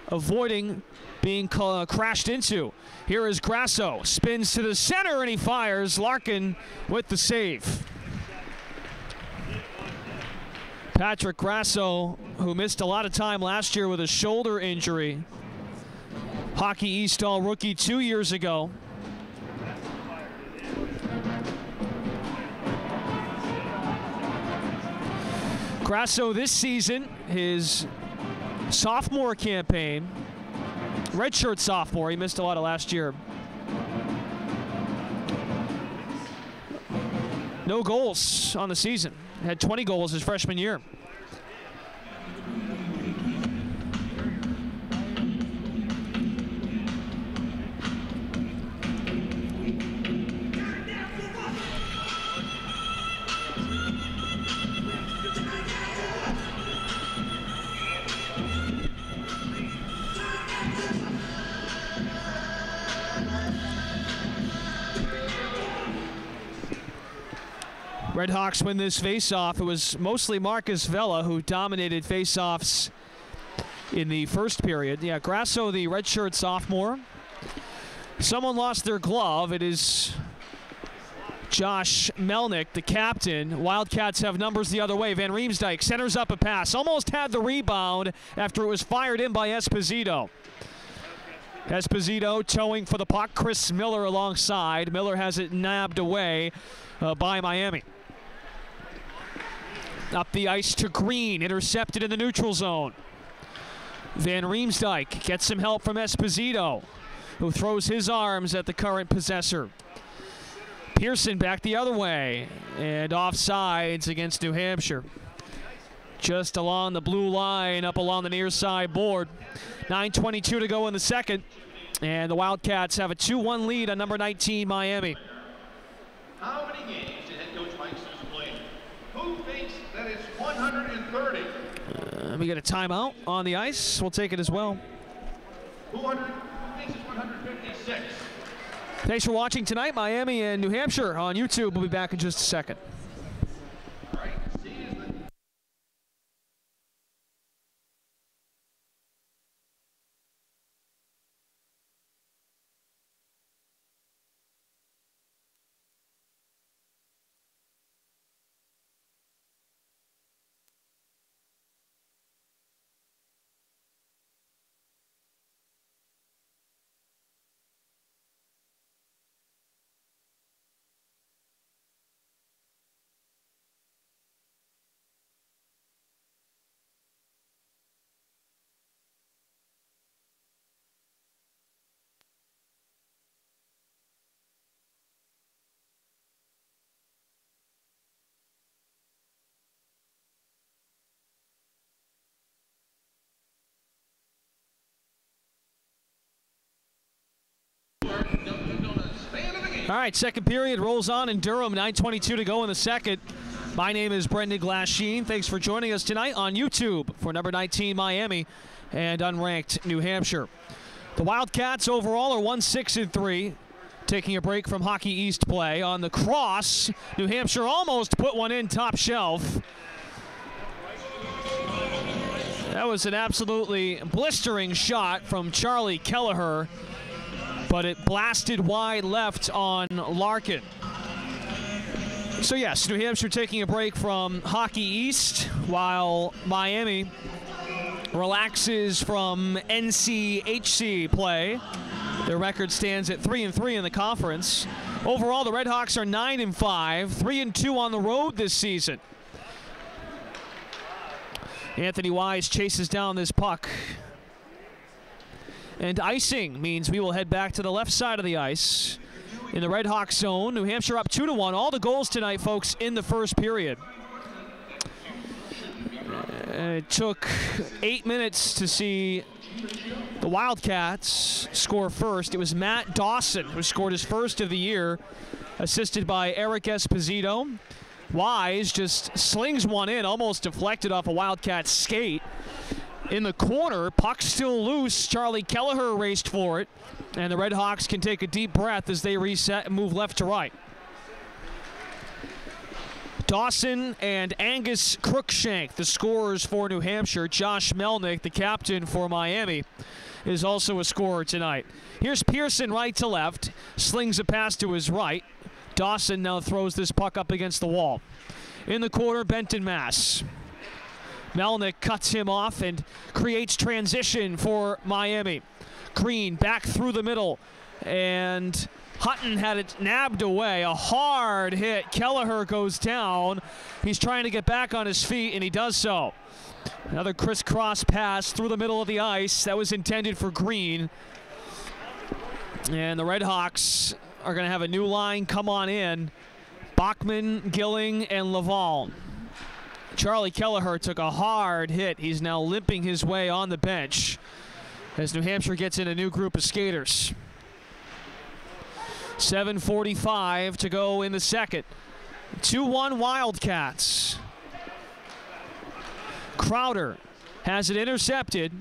avoiding being crashed into. Here is Grasso. Spins to the center, and he fires. Larkin with the save. Patrick Grasso, who missed a lot of time last year with a shoulder injury. Hockey East All-Rookie 2 years ago. Grasso this season, his sophomore campaign, redshirt sophomore, he missed a lot of last year. No goals on the season. Had 20 goals his freshman year. Redhawks win this face-off. It was mostly Marcus Vela who dominated face-offs in the first period. Yeah, Grasso, the redshirt sophomore. Someone lost their glove. It is Josh Melnick, the captain. Wildcats have numbers the other way. Van Riemsdyk centers up a pass. Almost had the rebound after it was fired in by Esposito. Esposito towing for the puck. Chris Miller alongside. Miller has it nabbed away by Miami. Up the ice to Green. Intercepted in the neutral zone. Van Riemsdyk gets some help from Esposito, who throws his arms at the current possessor. Pearson back the other way, and offsides against New Hampshire. Just along the blue line, up along the near side board. 9:22 to go in the second, and the Wildcats have a 2-1 lead on number 19, Miami. How many games did head coach Mike Sousa play? Who thinks that it's 130? We get a timeout on the ice. We'll take it as well. Who thinks it's 156? Thanks for watching tonight, Miami and New Hampshire on YouTube. We'll be back in just a second. All right, second period rolls on in Durham. 9:22 to go in the second. My name is Brendan Glasheen. Thanks for joining us tonight on YouTube for number 19 Miami and unranked New Hampshire. The Wildcats overall are 1-6-3, taking a break from Hockey East play. On the cross, New Hampshire almost put one in top shelf. That was an absolutely blistering shot from Charlie Kelleher, but it blasted wide left on Larkin. So yes, New Hampshire taking a break from Hockey East, while Miami relaxes from NCHC play. Their record stands at 3-3 in the conference. Overall, the Redhawks are 9-5, 3-2 on the road this season. Anthony Wise chases down this puck. And icing means we will head back to the left side of the ice in the Redhawks zone. New Hampshire up 2-1. All the goals tonight, folks, in the first period. It took 8 minutes to see the Wildcats score first. It was Matt Dawson who scored his first of the year, assisted by Eric Esposito. Wise just slings one in, almost deflected off a Wildcat skate. In the corner, puck still loose. Charlie Kelleher raced for it, and the Redhawks can take a deep breath as they reset and move left to right. Dawson and Angus Crookshank, the scorers for New Hampshire. Josh Melnick, the captain for Miami, is also a scorer tonight. Here's Pearson right to left, slings a pass to his right. Dawson now throws this puck up against the wall. In the corner, Benton Mass. Melnick cuts him off and creates transition for Miami. Green back through the middle, and Hutton had it nabbed away. A hard hit. Kelleher goes down. He's trying to get back on his feet, and he does so. Another crisscross pass through the middle of the ice. That was intended for Green. And the Redhawks are going to have a new line come on in. Bachman, Gilling, and Laval. Charlie Kelleher took a hard hit. He's now limping his way on the bench as New Hampshire gets in a new group of skaters. 7:45 to go in the second. 2-1 Wildcats. Crowder has it intercepted.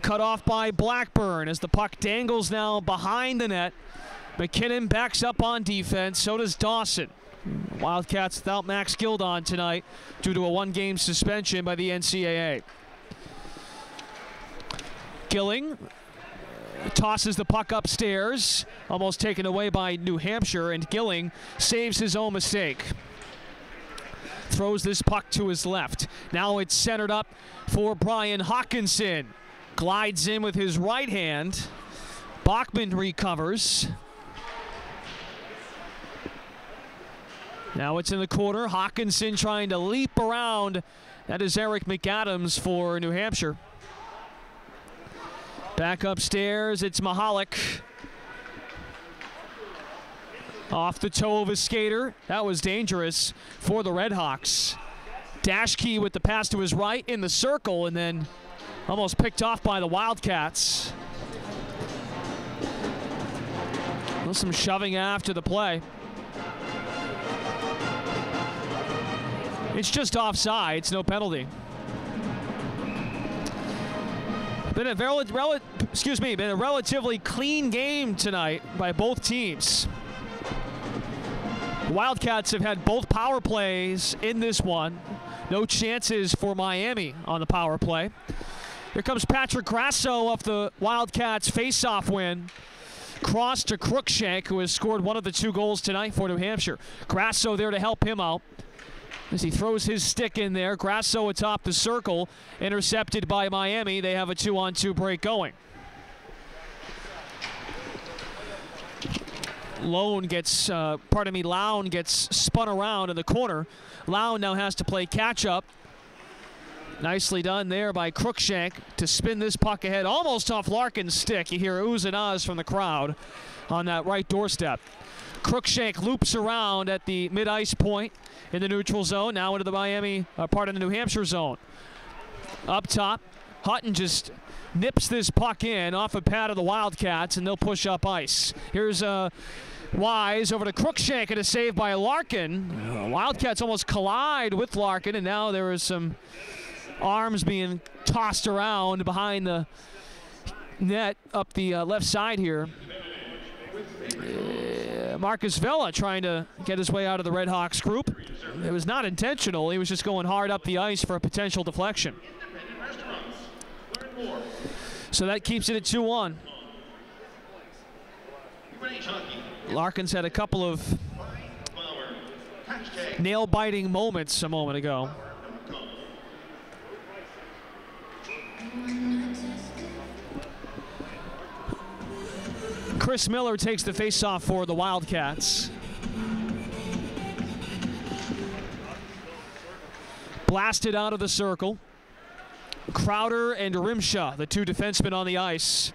Cut off by Blackburn as the puck dangles now behind the net. McKinnon backs up on defense. So does Dawson. Wildcats without Max Gildon tonight due to a one-game suspension by the NCAA. Gilling tosses the puck upstairs, almost taken away by New Hampshire, and Gilling saves his own mistake. Throws this puck to his left. Now it's centered up for Brian Hawkinson. Glides in with his right hand. Bachman recovers. Now it's in the corner. Hawkinson trying to leap around. That is Eric McAdams for New Hampshire. Back upstairs, it's Mahalik. Off the toe of his skater. That was dangerous for the Redhawks. Dashkey with the pass to his right in the circle, and then almost picked off by the Wildcats. Some shoving after the play. It's just offside. It's no penalty. Been a relatively clean game tonight by both teams. The Wildcats have had both power plays in this one. No chances for Miami on the power play. Here comes Patrick Grasso off the Wildcats face-off win. Cross to Cruikshank, who has scored one of the 2 goals tonight for New Hampshire. Grasso there to help him out as he throws his stick in there. Grasso atop the circle, intercepted by Miami. They have a 2-on-2 break going. Lown gets spun around in the corner. Lown now has to play catch-up. Nicely done there by Cruikshank to spin this puck ahead, almost off Larkin's stick. You hear oohs and ahs from the crowd on that right doorstep. Cruikshank loops around at the mid-ice point in the neutral zone, now into the Miami, part of the New Hampshire zone. Up top, Hutton just nips this puck in off a pad of the Wildcats, and they'll push up ice. Here's Wise over to Cruikshank, and a save by Larkin. Wildcats almost collide with Larkin, and now there is some arms being tossed around behind the net up the left side here. Marcus Vela trying to get his way out of the Redhawks group. It was not intentional. He was just going hard up the ice for a potential deflection. So that keeps it at 2-1. Larkin's had a couple of nail-biting moments a moment ago. Chris Miller takes the face-off for the Wildcats. Blasted out of the circle. Crowder and Rimshaw, the 2 defensemen on the ice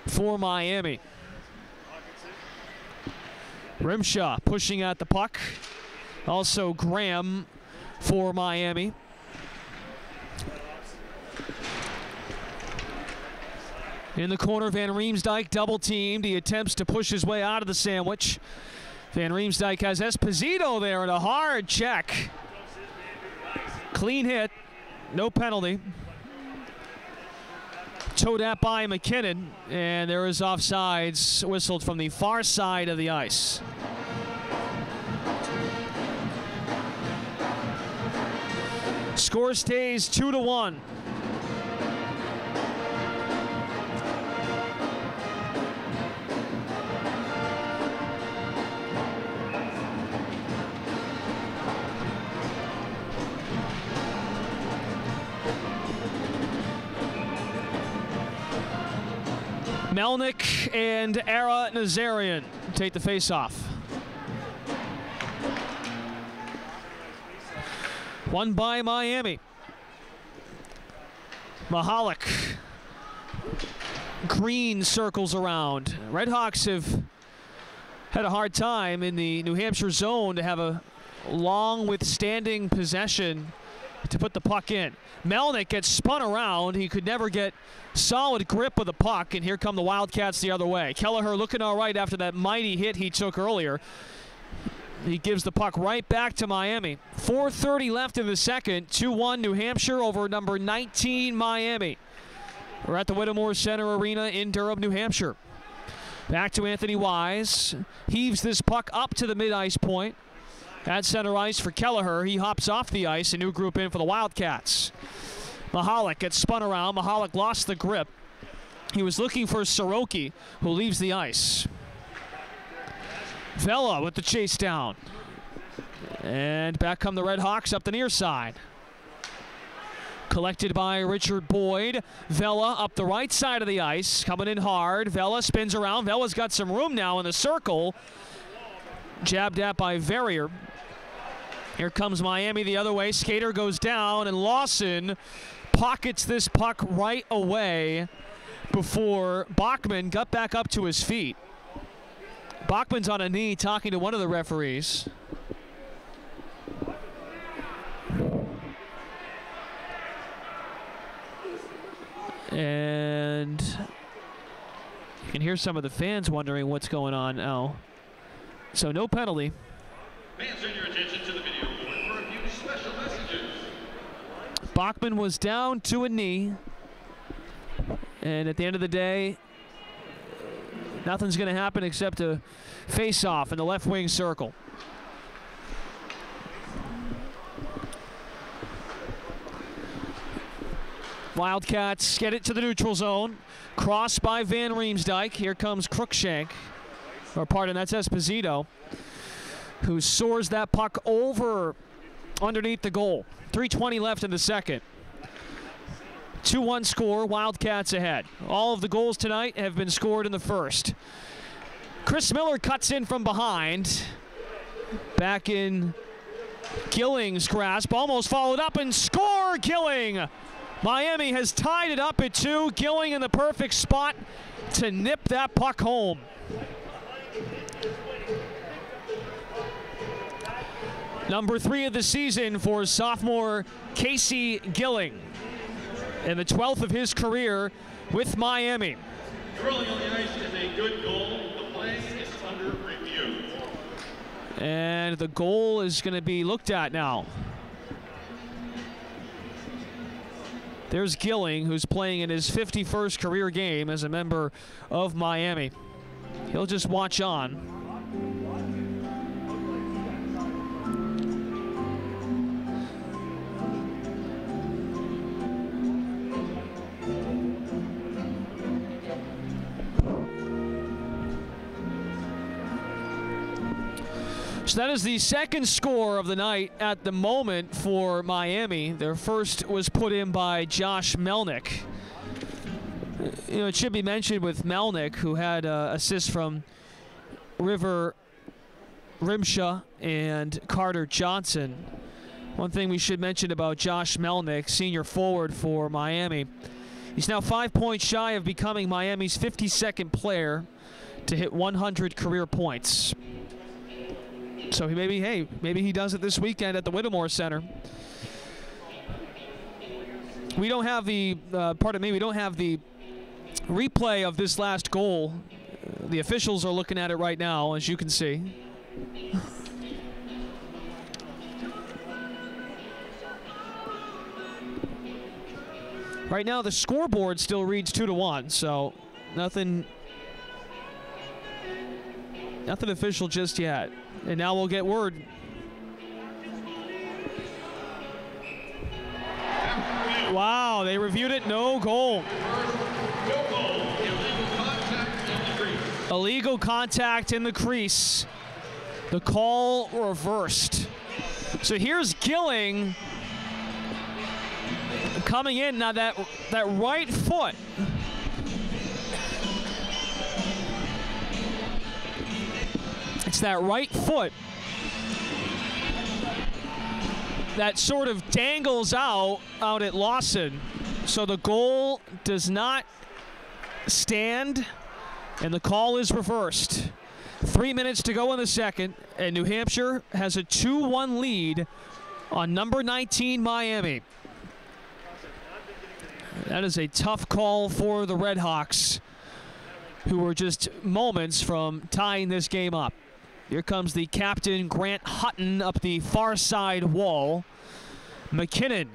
for Miami. Rimshaw pushing at the puck. Also Graham for Miami. In the corner, Van Riemsdyk double teamed. He attempts to push his way out of the sandwich. Van Riemsdyk has Esposito there and a hard check. Clean hit, no penalty. Towed at by McKinnon, and there is offsides whistled from the far side of the ice. Score stays 2-1. Melnick and Ara Nazarian take the face-off. Won by Miami. Mahalik. Green circles around. Redhawks have had a hard time in the New Hampshire zone to have a long withstanding possession to put the puck in. Melnick gets spun around. He could never get solid grip of the puck, and here come the Wildcats the other way. Kelleher looking all right after that mighty hit he took earlier. He gives the puck right back to Miami. 4:30 left in the second. 2-1 New Hampshire over number 19 Miami. We're at the Whittemore Center Arena in Durham, New Hampshire. Back to Anthony Wise. Heaves this puck up to the mid-ice point. At center ice for Kelleher. He hops off the ice. A new group in for the Wildcats. Mahalik gets spun around. Mahalik lost the grip. He was looking for Soroki, who leaves the ice. Vela with the chase down. And back come the Red Hawks up the near side. Collected by Richard Boyd. Vela up the right side of the ice, coming in hard. Vela spins around. Vela's got some room now in the circle. Jabbed at by Verrier. Here comes Miami the other way. Skater goes down, and Lawson pockets this puck right away before Bachman got back up to his feet. Bachman's on a knee talking to one of the referees. And you can hear some of the fans wondering what's going on now. So no penalty. Fans, turn your attention to the video board for a few special messages. Bachman was down to a knee. And at the end of the day, nothing's going to happen except a face-off in the left wing circle. Wildcats get it to the neutral zone. Cross by Van Riemsdyk. Here comes Cruikshank. Or pardon, that's Esposito, who soars that puck over underneath the goal. 3:20 left in the second. 2-1 score, Wildcats ahead. All of the goals tonight have been scored in the first. Chris Miller cuts in from behind. Back in Gilling's grasp, almost followed up and score, Gilling! Miami has tied it up at 2. Gilling in the perfect spot to nip that puck home. Number 3 of the season for sophomore Casey Gilling, and the 12th of his career with Miami. Rolling on the ice is a good goal. The play is under review. And the goal is going to be looked at now. There's Gilling, who's playing in his 51st career game as a member of Miami. He'll just watch on. So that is the second score of the night at the moment for Miami. Their first was put in by Josh Melnick. You know, it should be mentioned with Melnick, who had assists from River Rimsha and Carter Johnson. One thing we should mention about Josh Melnick, senior forward for Miami, he's now 5 points shy of becoming Miami's 52nd player to hit 100 career points. So maybe he does it this weekend at the Whittemore Center. We don't have the, we don't have the replay of this last goal. The officials are looking at it right now, as you can see. Right now, the scoreboard still reads 2-1, so nothing official just yet. And now we'll get word. Wow, they reviewed it. No goal. No goal. Illegal contact in the crease. Illegal contact in the crease. The call reversed. So here's Gilling coming in. Now that right foot. It's that right foot that sort of dangles out at Lawson. So the goal does not stand, and the call is reversed. 3 minutes to go in the second, and New Hampshire has a 2-1 lead on number 19 Miami. That is a tough call for the Red Hawks, who were just moments from tying this game up. Here comes the captain, Grant Hutton, up the far side wall. McKinnon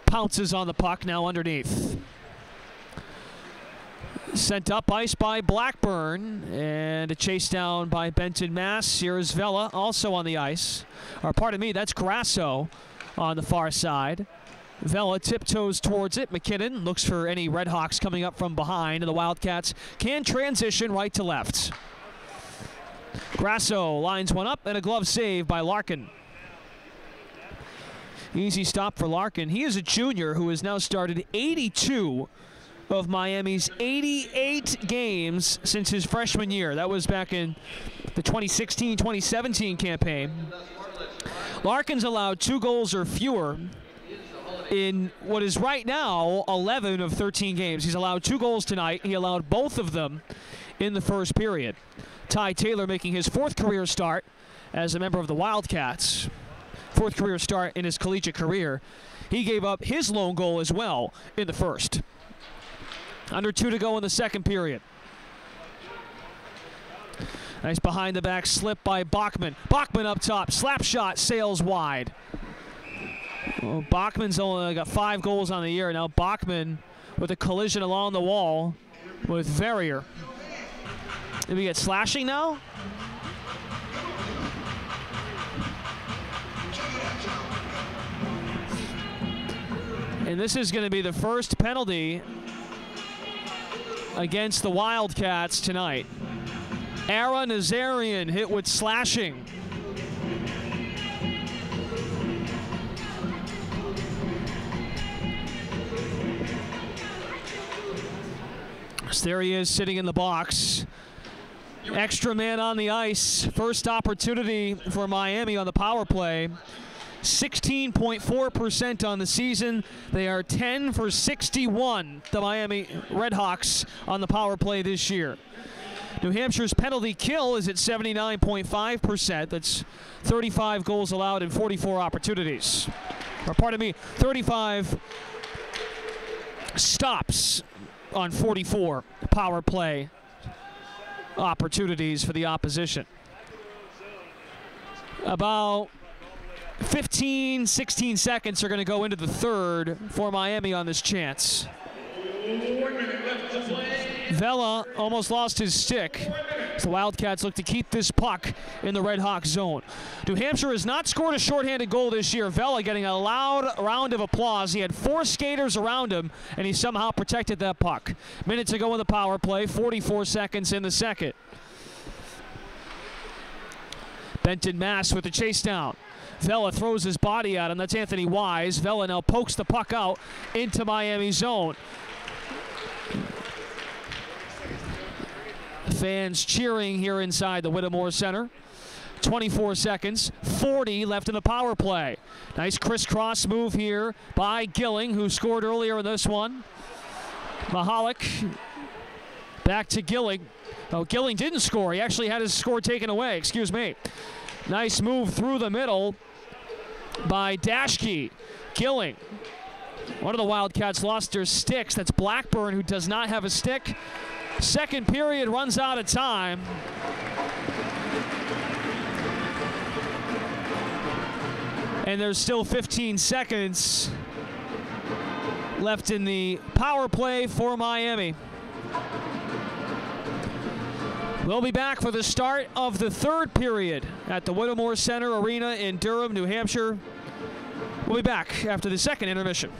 pounces on the puck, now underneath. Sent up ice by Blackburn, and a chase down by Benton Mass. Here's Vela also on the ice. Or pardon me, that's Grasso on the far side. Vela tiptoes towards it. McKinnon looks for any Redhawks coming up from behind, and the Wildcats can transition right to left. Grasso lines one up, and a glove save by Larkin. Easy stop for Larkin. He is a junior who has now started 82 of Miami's 88 games since his freshman year. That was back in the 2016-2017 campaign. Larkin's allowed 2 goals or fewer in what is right now 11 of 13 games. He's allowed 2 goals tonight. He allowed both of them in the first period. Ty Taylor making his 4th career start as a member of the Wildcats. 4th career start in his collegiate career. He gave up his lone goal as well in the first. Under 2 to go in the second period. Nice behind the back slip by Bachman. Bachman up top, slap shot, sails wide. Well, Bachman's only got 5 goals on the year. Now Bachman with a collision along the wall with Verrier. Did we get slashing now? And this is going to be the first penalty against the Wildcats tonight. Ara Nazarian hit with slashing. So there he is sitting in the box. Extra man on the ice. First opportunity for Miami on the power play. 16.4% on the season. They are 10 for 61, the Miami Redhawks, on the power play this year. New Hampshire's penalty kill is at 79.5%. That's 35 goals allowed in 44 opportunities. Or pardon me, 35 stops on 44 power play opportunities for the opposition. About 15, 16 seconds are going to go into the third for Miami on this chance. Vela almost lost his stick. So the Wildcats look to keep this puck in the Red Hawk zone. New Hampshire has not scored a shorthanded goal this year. Vela getting a loud round of applause. He had 4 skaters around him, and he somehow protected that puck. Minute to go in the power play, 44 seconds in the second. Benton Mass with the chase down. Vela throws his body at him. That's Anthony Wise. Vela now pokes the puck out into Miami zone. Fans cheering here inside the Whittemore Center. 24 seconds, 40 left in the power play. Nice crisscross move here by Gilling, who scored earlier in this one. Mahalik back to Gilling. Oh, Gilling didn't score. He actually had his score taken away. Excuse me. Nice move through the middle by Dashke. Gilling. One of the Wildcats lost their sticks. That's Blackburn, who does not have a stick. Second period runs out of time. And there's still 15 seconds left in the power play for Miami. We'll be back for the start of the third period at the Whittemore Center Arena in Durham, New Hampshire. We'll be back after the second intermission.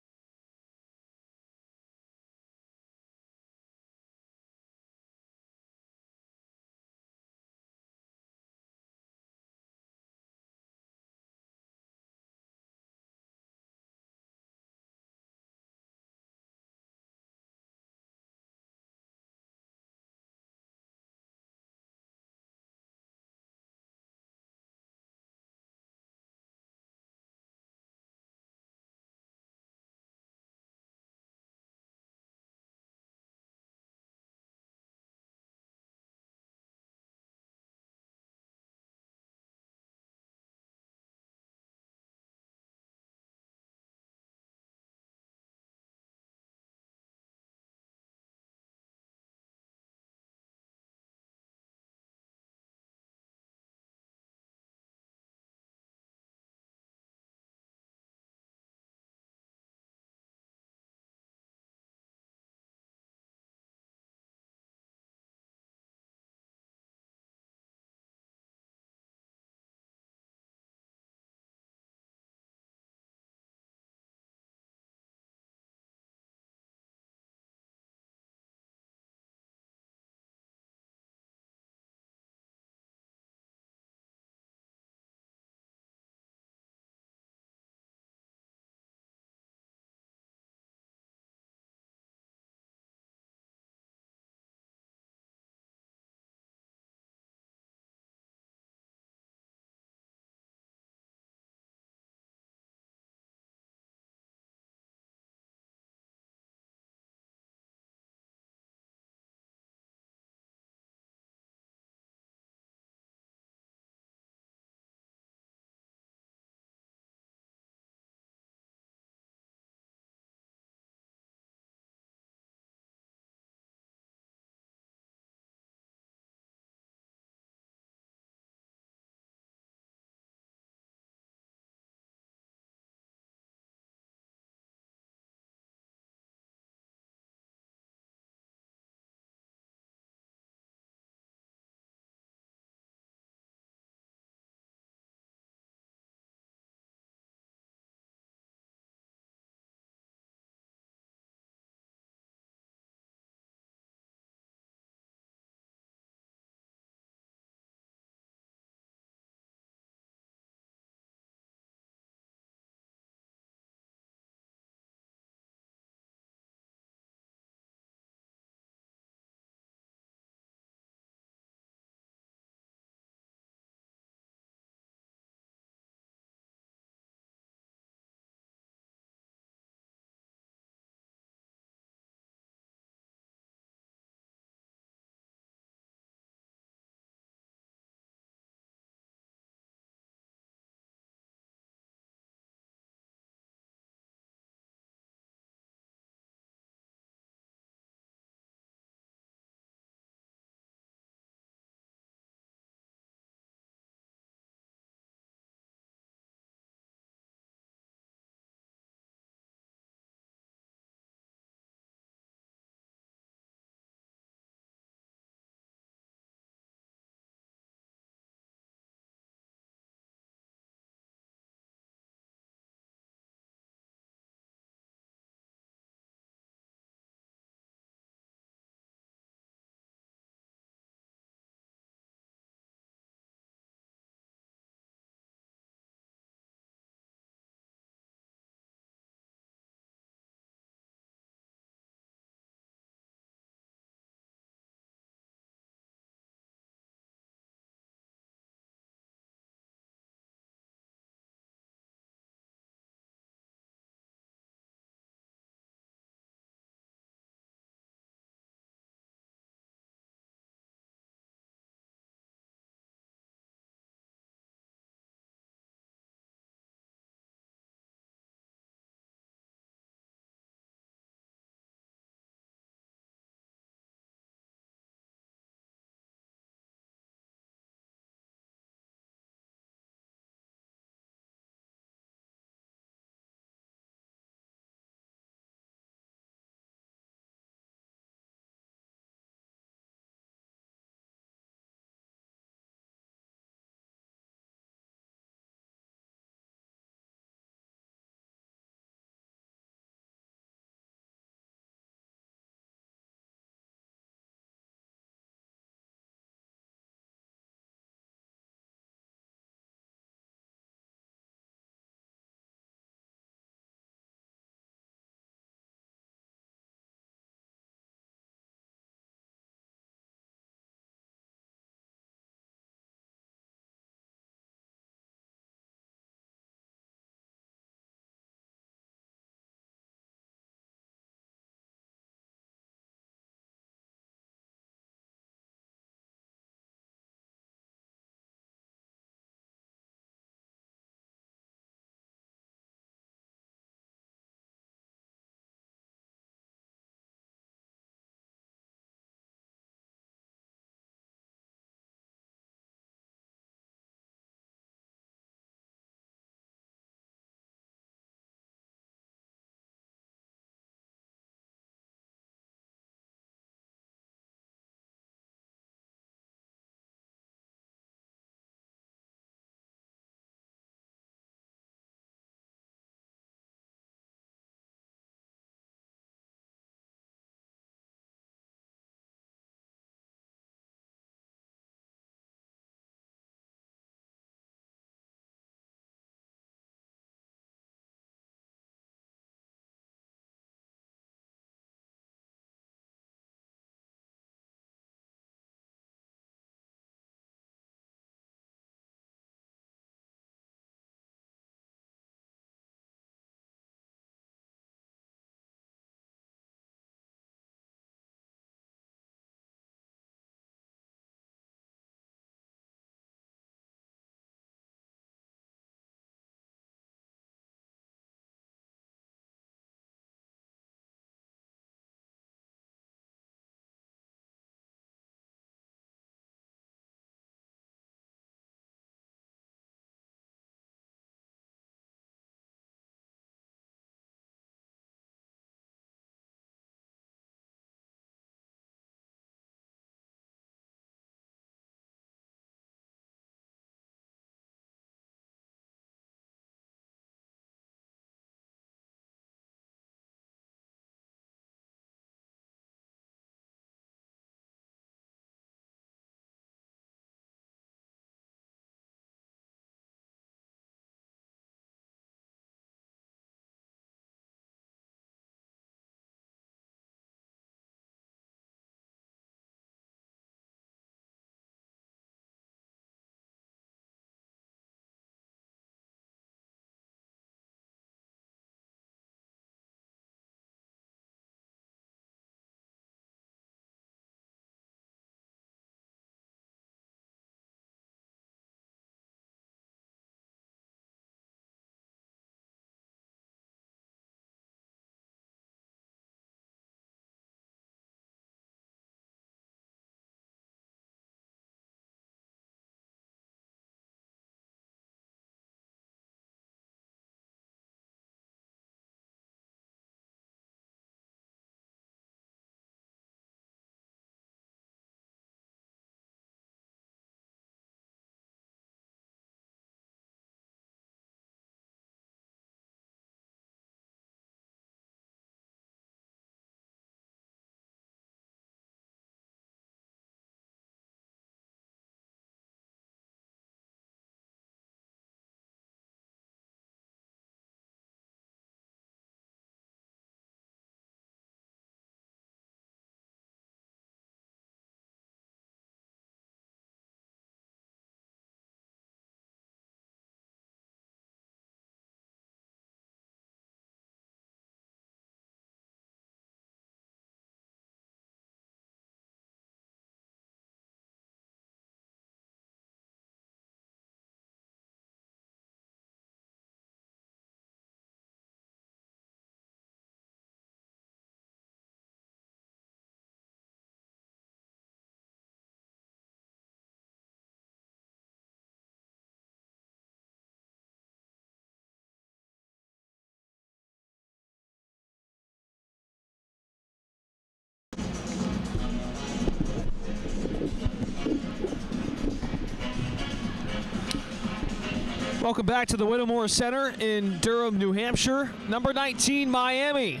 Welcome back to the Whittemore Center in Durham, New Hampshire. Number 19, Miami.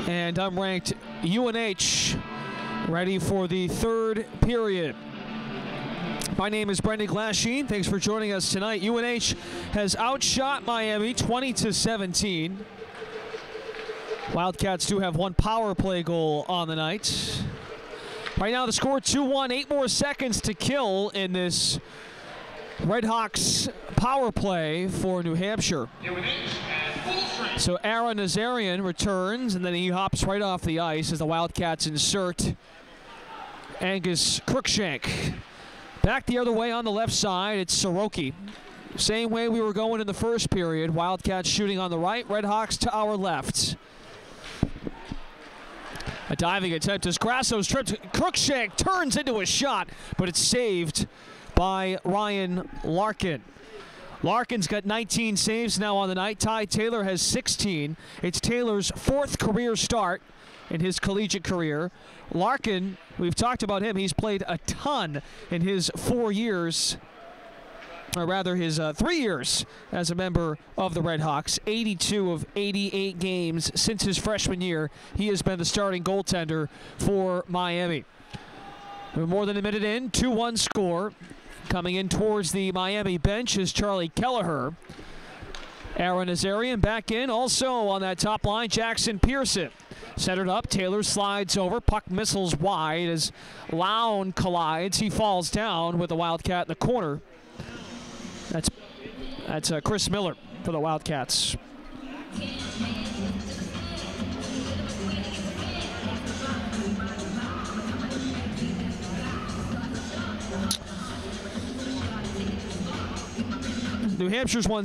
And unranked UNH ready for the third period. My name is Brendan Glasheen. Thanks for joining us tonight. UNH has outshot Miami 20-17. Wildcats do have one power play goal on the night. Right now the score 2-1, 8 more seconds to kill in this Redhawks power play for New Hampshire. So Aaron Nazarian returns, and then he hops right off the ice as the Wildcats insert Angus Cruikshank. Back the other way on the left side, it's Soroki. Same way we were going in the first period. Wildcats shooting on the right, Redhawks to our left. A diving attempt as Grasso's tripped. Cruikshank turns into a shot, but it's saved by Ryan Larkin. Larkin's got 19 saves now on the night. Ty Taylor has 16. It's Taylor's 4th career start in his collegiate career. Larkin, we've talked about him. He's played a ton in his 4 years, or rather his 3 years as a member of the Redhawks. 82 of 88 games since his freshman year. He has been the starting goaltender for Miami. We're more than a minute in, 2-1 score. Coming in towards the Miami bench is Charlie Kelleher. Aaron Nazarian back in. Also on that top line, Jackson Pearson. Centered up, Taylor slides over. Puck missiles wide as Lown collides. He falls down with the Wildcat in the corner. That's Chris Miller for the Wildcats. New Hampshire's won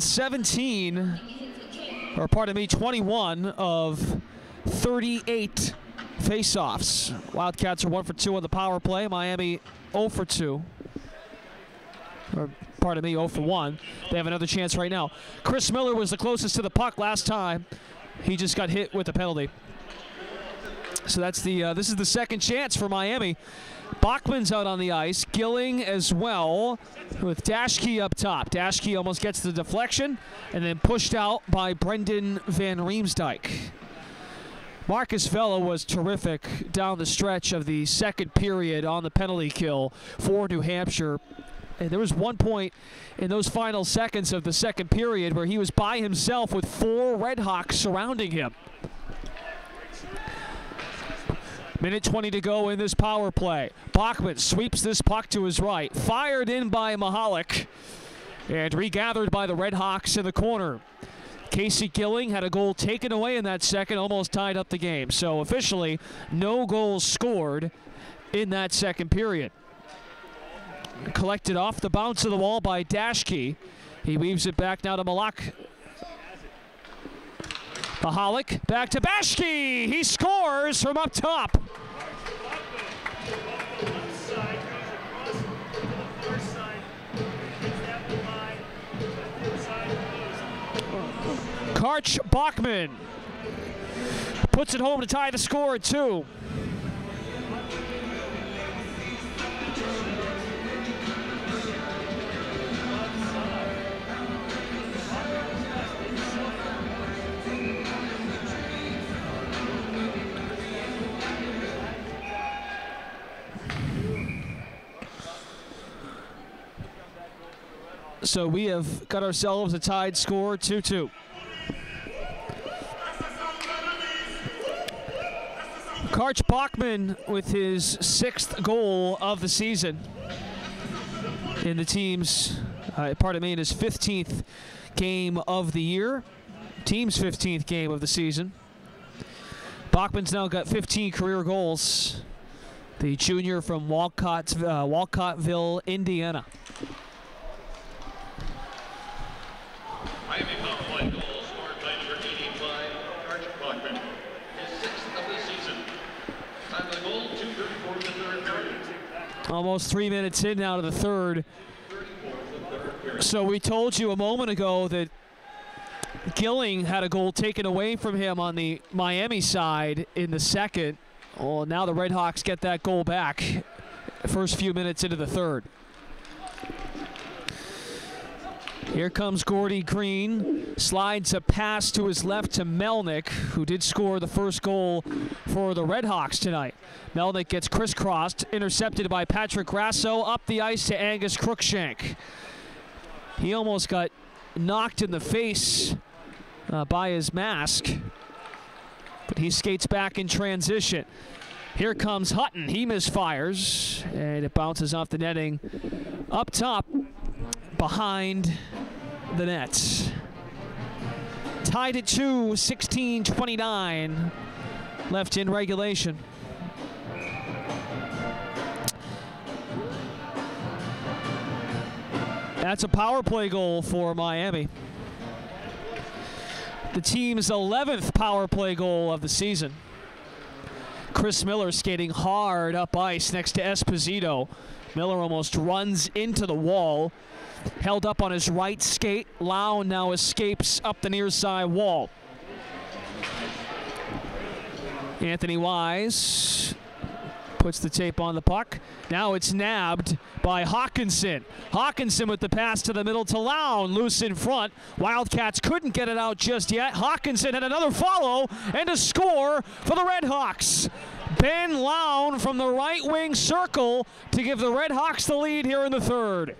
21 of 38 face-offs. Wildcats are 1 for 2 on the power play. Miami 0 for 2. Or, pardon me, 0 for 1. They have another chance right now. Chris Miller was the closest to the puck last time. He just got hit with a penalty. So that's this is the second chance for Miami. Bachman's out on the ice. Gilling as well with Dashke up top. Dashke almost gets the deflection and then pushed out by Brendan Van Riemsdyk. Marcus Vela was terrific down the stretch of the second period on the penalty kill for New Hampshire. And there was one point in those final seconds of the second period where he was by himself with 4 Redhawks surrounding him. Minute 20 to go in this power play. Bachman sweeps this puck to his right. Fired in by Mahalik and regathered by the Redhawks in the corner. Casey Gilling had a goal taken away in that second, almost tied up the game. So officially, no goals scored in that second period. Collected off the bounce of the wall by Dashke. He weaves it back now to Malak. Mahalik back to Bashke. He scores from up top. Karch Bachman puts it home to tie the score at 2. So we have got ourselves a tied score, 2-2. Karch Bachman with his 6th goal of the season in the team's, in his 15th game of the year. Team's 15th game of the season. Bachman's now got 15 career goals. The junior from Walcottville, Indiana. Miami power play goal scored by number 85, Karch Bachman. His 6th of the season. Time of the goal, 2:34 of the third period. Almost 3 minutes in now to the third. So we told you a moment ago that Gilling had a goal taken away from him on the Miami side in the second. Well, now the Redhawks get that goal back. First few minutes into the third. Here comes Gordy Green. Slides a pass to his left to Melnick, who did score the first goal for the Redhawks tonight. Melnick gets crisscrossed, intercepted by Patrick Grasso, up the ice to Angus Cruikshank. He almost got knocked in the face by his mask, but he skates back in transition. Here comes Hutton. He misfires, and it bounces off the netting up top behind the net. Tied at 2, 16:29 left in regulation. That's a power play goal for Miami. The team's 11th power play goal of the season. Chris Miller skating hard up ice next to Esposito. Miller almost runs into the wall. Held up on his right skate. Lown now escapes up the near side wall. Anthony Wise puts the tape on the puck. Now it's nabbed by Hawkinson. Hawkinson with the pass to the middle to Lown, loose in front. Wildcats couldn't get it out just yet. Hawkinson had another follow and a score for the Redhawks. Ben Lown from the right wing circle to give the Redhawks the lead here in the third.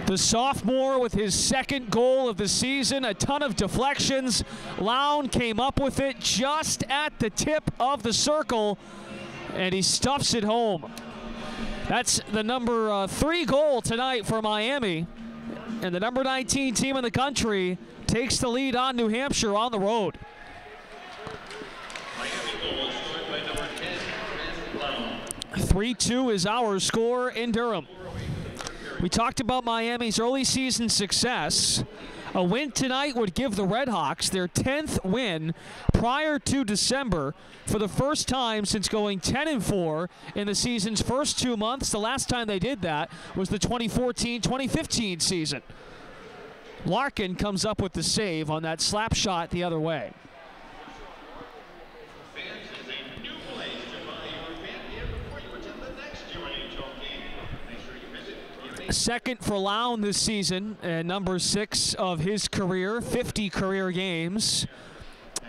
The sophomore with his second goal of the season, a ton of deflections. Lown came up with it just at the tip of the circle, and he stuffs it home. That's the number 3 goal tonight for Miami, and the number 19 team in the country takes the lead on New Hampshire on the road. 3-2 is our score in Durham. We talked about Miami's early season success. A win tonight would give the Redhawks their 10th win prior to December for the first time since going 10-4 in the season's first 2 months. The last time they did that was the 2014-2015 season. Larkin comes up with the save on that slap shot the other way. Second for Lown this season, and number 6 of his career, 50 career games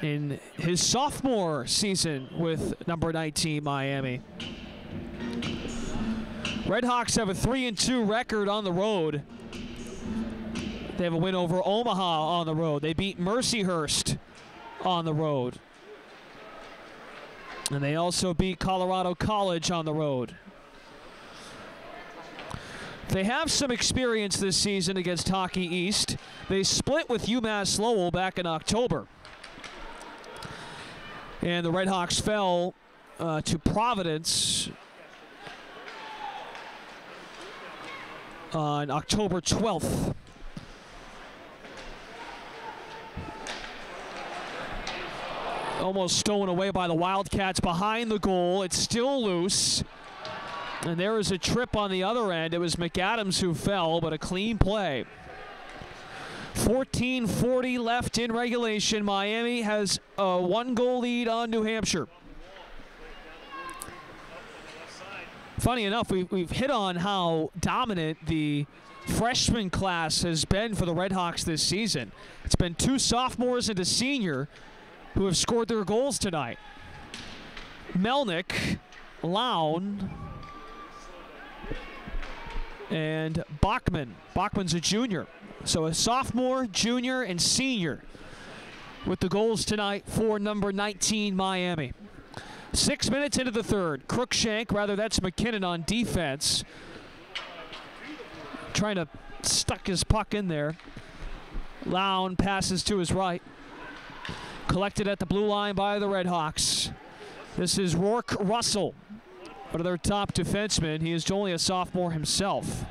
in his sophomore season with number 19 Miami. Redhawks have a 3-2 record on the road. They have a win over Omaha on the road. They beat Mercyhurst on the road. And they also beat Colorado College on the road. They have some experience this season against Hockey East. They split with UMass Lowell back in October. And the Redhawks fell to Providence on October 12th. Almost stolen away by the Wildcats behind the goal. It's still loose. And there was a trip on the other end. It was McAdams who fell, but a clean play. 14:40 left in regulation. Miami has a 1-goal lead on New Hampshire. Funny enough, we've hit on how dominant the freshman class has been for the Redhawks this season. It's been 2 sophomores and a senior who have scored their goals tonight. Melnick, Lown, and Bachman. Bachman's a junior. So a sophomore, junior, and senior with the goals tonight for number 19 Miami. 6 minutes into the third. Cruikshank, rather that's McKinnon on defense. Trying to stuck his puck in there. Lown passes to his right. Collected at the blue line by the Redhawks. This is Rourke Russell, one of their top defensemen. He is only a sophomore himself.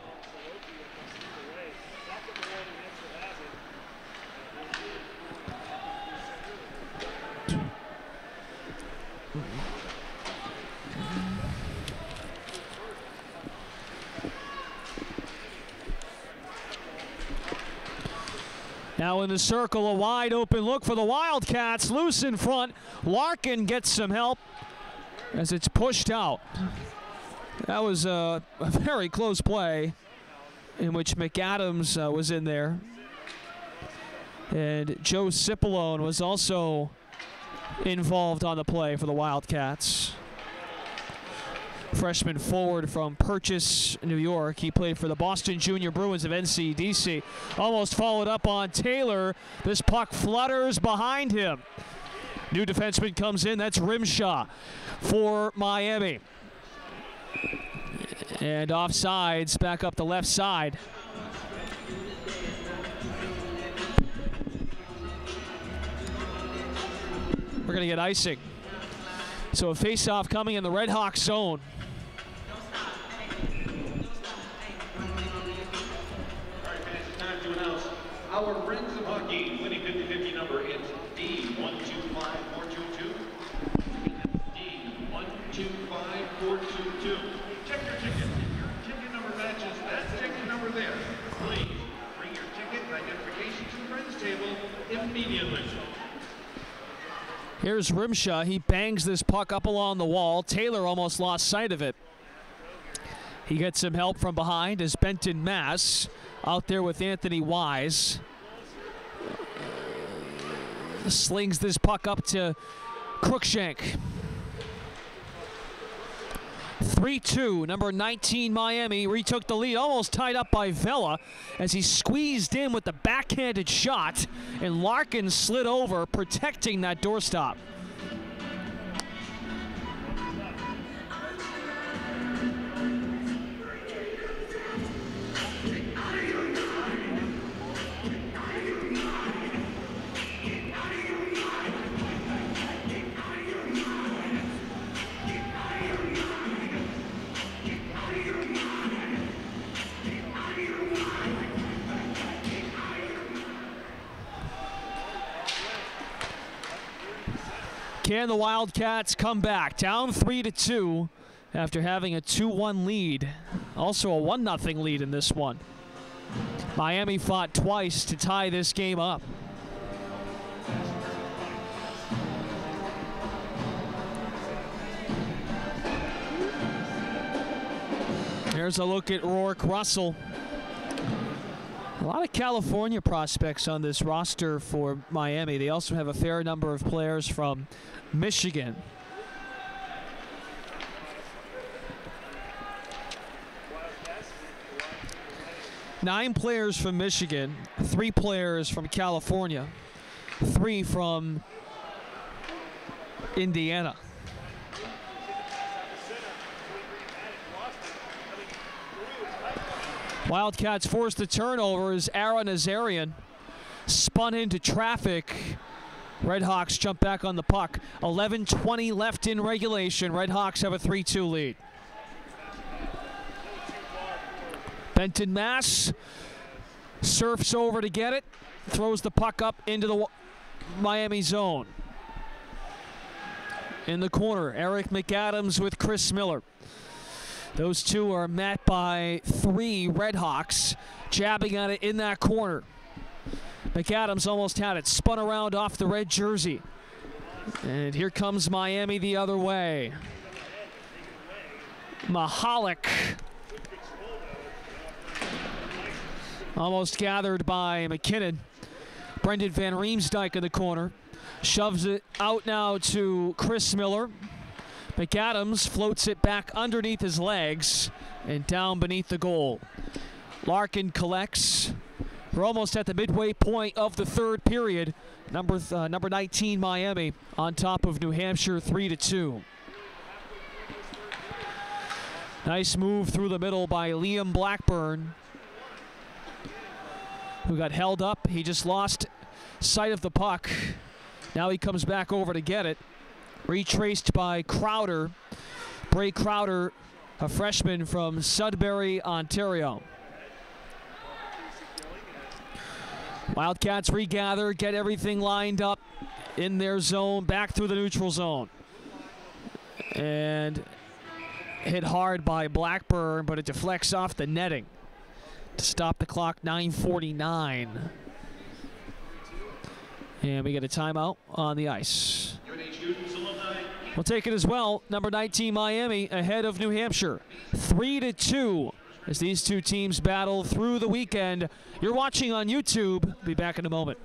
Now in the circle, a wide open look for the Wildcats. Loose in front. Larkin gets some help as it's pushed out. That was a very close play in which McAdams was in there. And Joe Cipollone was also involved on the play for the Wildcats. Freshman forward from Purchase, New York. He played for the Boston Junior Bruins of NCDC. Almost followed up on Taylor. This puck flutters behind him. New defenseman comes in. That's Rimshaw for Miami. And offsides back up the left side. We're going to get icing. So a face-off coming in the Red Hawk zone. Our Friends of Hockey winning 50-50 number is D125422. D125422. Check your ticket. If your ticket number matches that ticket number there, please bring your ticket and identification to the Friends table immediately. Here's Rimshaw. He bangs this puck up along the wall. Taylor almost lost sight of it. He gets some help from behind as Benton Mass out there with Anthony Wise. Slings this puck up to Cruikshank. 3-2, number 19 Miami retook the lead, almost tied up by Vela as he squeezed in with the backhanded shot, and Larkin slid over, protecting that doorstop. Can the Wildcats come back? Down 3-2 after having a 2-1 lead. Also a 1-0 lead in this one. Miami fought twice to tie this game up. Here's a look at Rourke Russell. A lot of California prospects on this roster for Miami. They also have a fair number of players from Michigan. Nine players from Michigan, 3 players from California, 3 from Indiana. Wildcats forced the turnover as Aaron Nazarian spun into traffic. Red Hawks jump back on the puck. 11:20 left in regulation. Red Hawks have a 3-2 lead. Benton Mass surfs over to get it. Throws the puck up into the Miami zone. In the corner, Eric McAdams with Chris Miller. Those two are met by 3 Red Hawks jabbing at it in that corner. McAdams almost had it, spun around off the red jersey. And here comes Miami the other way. Mahalik. Almost gathered by McKinnon. Brendan Van Riemsdyk in the corner. Shoves it out now to Chris Miller. McAdams floats it back underneath his legs and down beneath the goal. Larkin collects. We're almost at the midway point of the third period. Number 19 Miami on top of New Hampshire 3-2. Nice move through the middle by Liam Blackburn, who got held up. He just lost sight of the puck. Now he comes back over to get it. Retraced by Crowder. Bray Crowder, a freshman from Sudbury, Ontario. Wildcats regather, get everything lined up in their zone, back through the neutral zone. And hit hard by Blackburn, but it deflects off the netting to stop the clock. 9:49. And we get a timeout on the ice. UNH students, alumni, We'll take it as well. Number 19 Miami ahead of New Hampshire, 3-2 as these two teams battle through the weekend. You're watching on YouTube. Be back in a moment.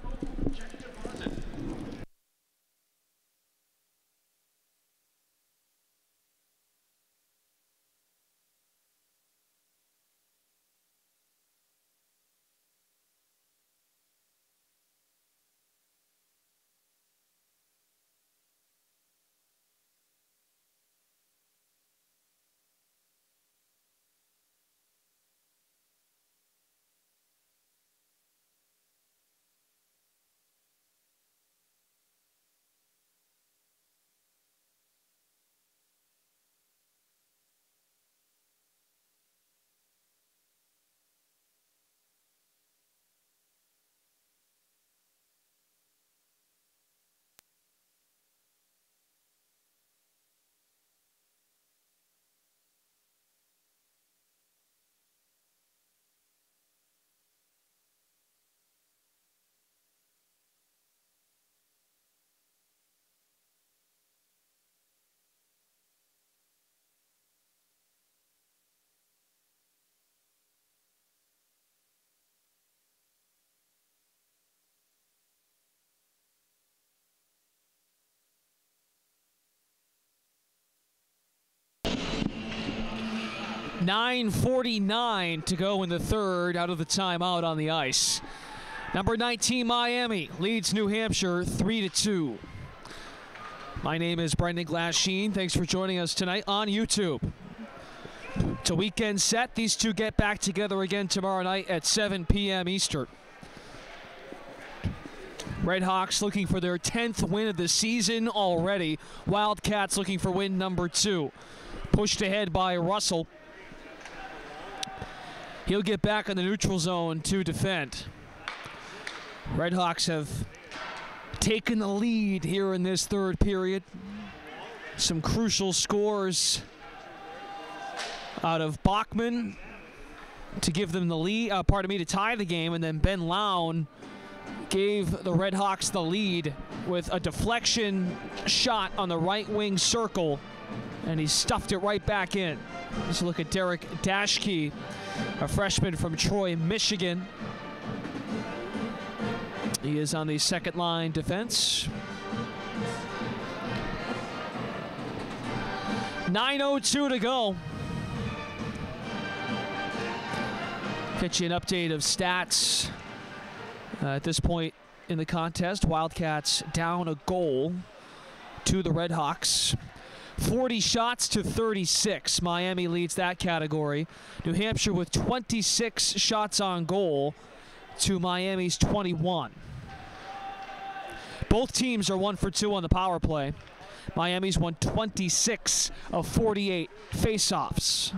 .9:49 to go in the third out of the timeout on the ice. Number 19 Miami leads New Hampshire 3-2. My name is Brendan Glasheen. Thanks for joining us tonight on YouTube. It's a weekend set. These two get back together again tomorrow night at 7 p.m. Eastern. Redhawks looking for their 10th win of the season already. Wildcats looking for win number 2. Pushed ahead by Russell. He'll get back in the neutral zone to defend. Redhawks have taken the lead here in this third period. Some crucial scores out of Bachman to give them the lead, to tie the game, and then Ben Lown gave the Redhawks the lead with a deflection shot on the right wing circle, and he stuffed it right back in. Let's look at Derek Dashke, a freshman from Troy, Michigan. He is on the second line defense. 9:02 to go. Get you an update of stats at this point in the contest. Wildcats down a goal to the Redhawks. 40 shots to 36. Miami leads that category. New Hampshire with 26 shots on goal to Miami's 21. Both teams are 1 for 2 on the power play. Miami's won 26 of 48 face-offs.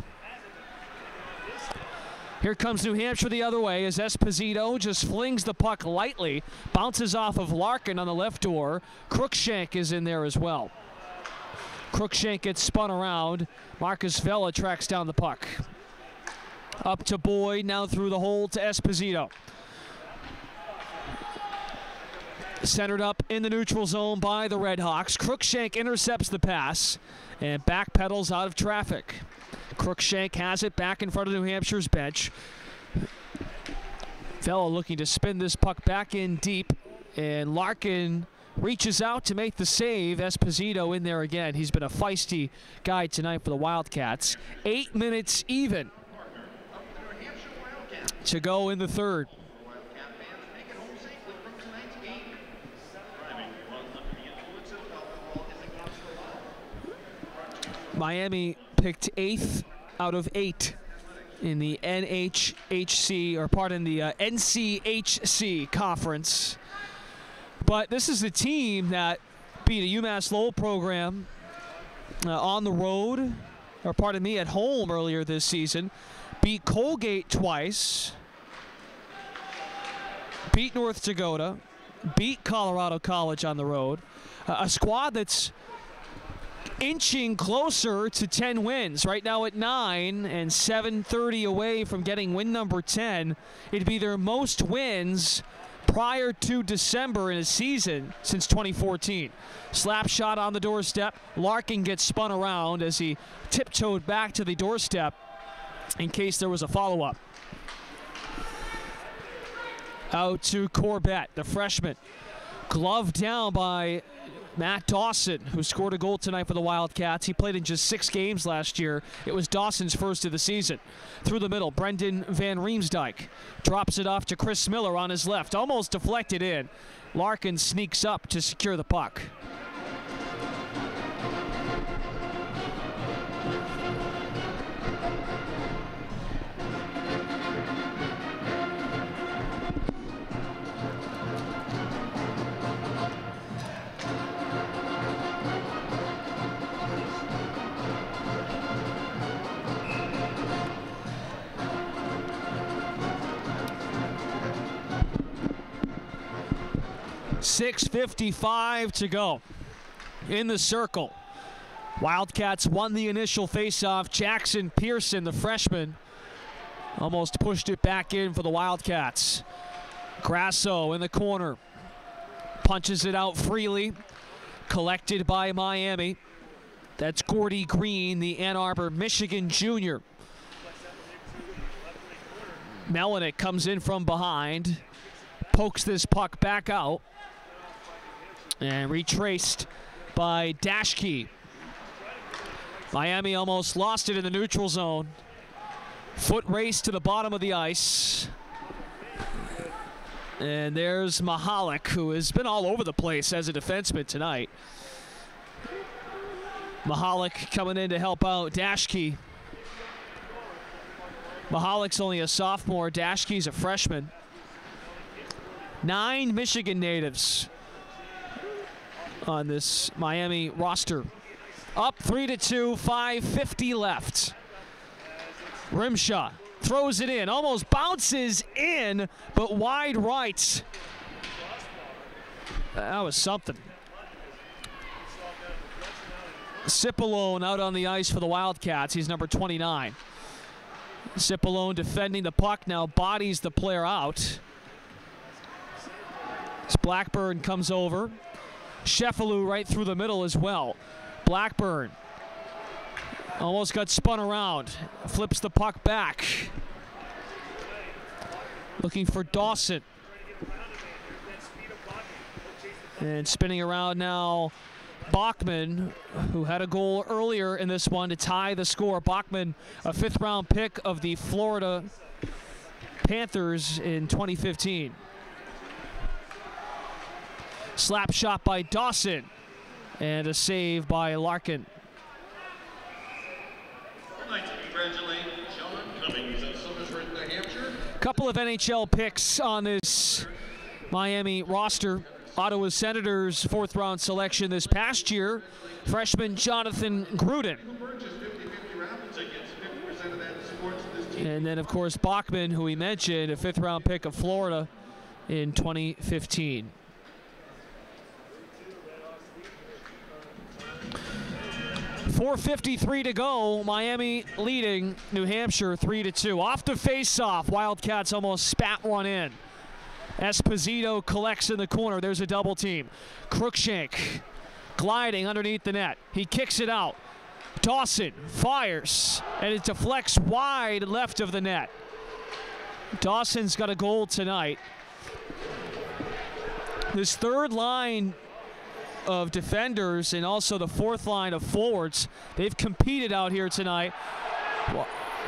Here comes New Hampshire the other way as Esposito just flings the puck lightly, bounces off of Larkin on the left door. Cruikshank is in there as well. Cruikshank gets spun around. Marcus Vela tracks down the puck. Up to Boyd, now through the hole to Esposito. Centered up in the neutral zone by the Redhawks. Cruikshank intercepts the pass and backpedals out of traffic. Cruikshank has it back in front of New Hampshire's bench. Vela looking to spin this puck back in deep, and Larkin reaches out to make the save. Esposito in there again. He's been a feisty guy tonight for the Wildcats. 8 minutes even to go in the third. Miami picked 8th out of 8 in the NCHC conference. But this is a team that beat a UMass Lowell program on the road, at home earlier this season. Beat Colgate twice. Beat North Dakota. Beat Colorado College on the road. A squad that's inching closer to 10 wins. Right now at 9 and 730 away from getting win number 10. It'd be their most wins prior to December in a season since 2014. Slap shot on the doorstep. Larkin gets spun around as he tiptoed back to the doorstep in case there was a follow-up. Out to Corbett, the freshman. Gloved down by Matt Dawson, who scored a goal tonight for the Wildcats. He played in just 6 games last year. It was Dawson's first of the season. Through the middle, Brendan Van Riemsdyk drops it off to Chris Miller on his left. Almost deflected in. Larkin sneaks up to secure the puck. .6:55 to go in the circle. Wildcats won the initial faceoff. Jackson Pearson, the freshman, almost pushed it back in for the Wildcats. Grasso in the corner. Punches it out freely. Collected by Miami. That's Gordy Green, the Ann Arbor, Michigan junior. Melnick comes in from behind. Pokes this puck back out. And retraced by Dashke. Miami almost lost it in the neutral zone. Foot race to the bottom of the ice. And there's Mahalik, who has been all over the place as a defenseman tonight. Mahalik coming in to help out Dashke. Mahalik's only a sophomore. Dashke's a freshman. 9 Michigan natives on this Miami roster. Up 3-2, 5:50 left. Rimshaw throws it in, almost bounces in, but wide right. That was something. Cipollone out on the ice for the Wildcats. He's number 29. Cipollone defending the puck, now bodies the player out. As Blackburn comes over. Sheffalou right through the middle as well. Blackburn almost got spun around. Flips the puck back. Looking for Dawson. And spinning around now, Bachman, who had a goal earlier in this one to tie the score. Bachman, a 5th-round pick of the Florida Panthers in 2015. Slap shot by Dawson, and a save by Larkin. I'd like to congratulate John Cummings of Somersworth, New Hampshire. Couple of NHL picks on this Miami roster. Ottawa Senators 4th-round selection this past year, freshman Jonathan Gruden. And then, of course, Bachman, who we mentioned, a 5th-round pick of Florida in 2015. .453 to go. Miami leading New Hampshire 3-2. Off the face-off, Wildcats almost spat one in. Esposito collects in the corner. There's a double team. Cruikshank gliding underneath the net. He kicks it out. Dawson fires, and it deflects wide left of the net. Dawson's got a goal tonight. This 3rd line of defenders and also the 4th line of forwards, they've competed out here tonight.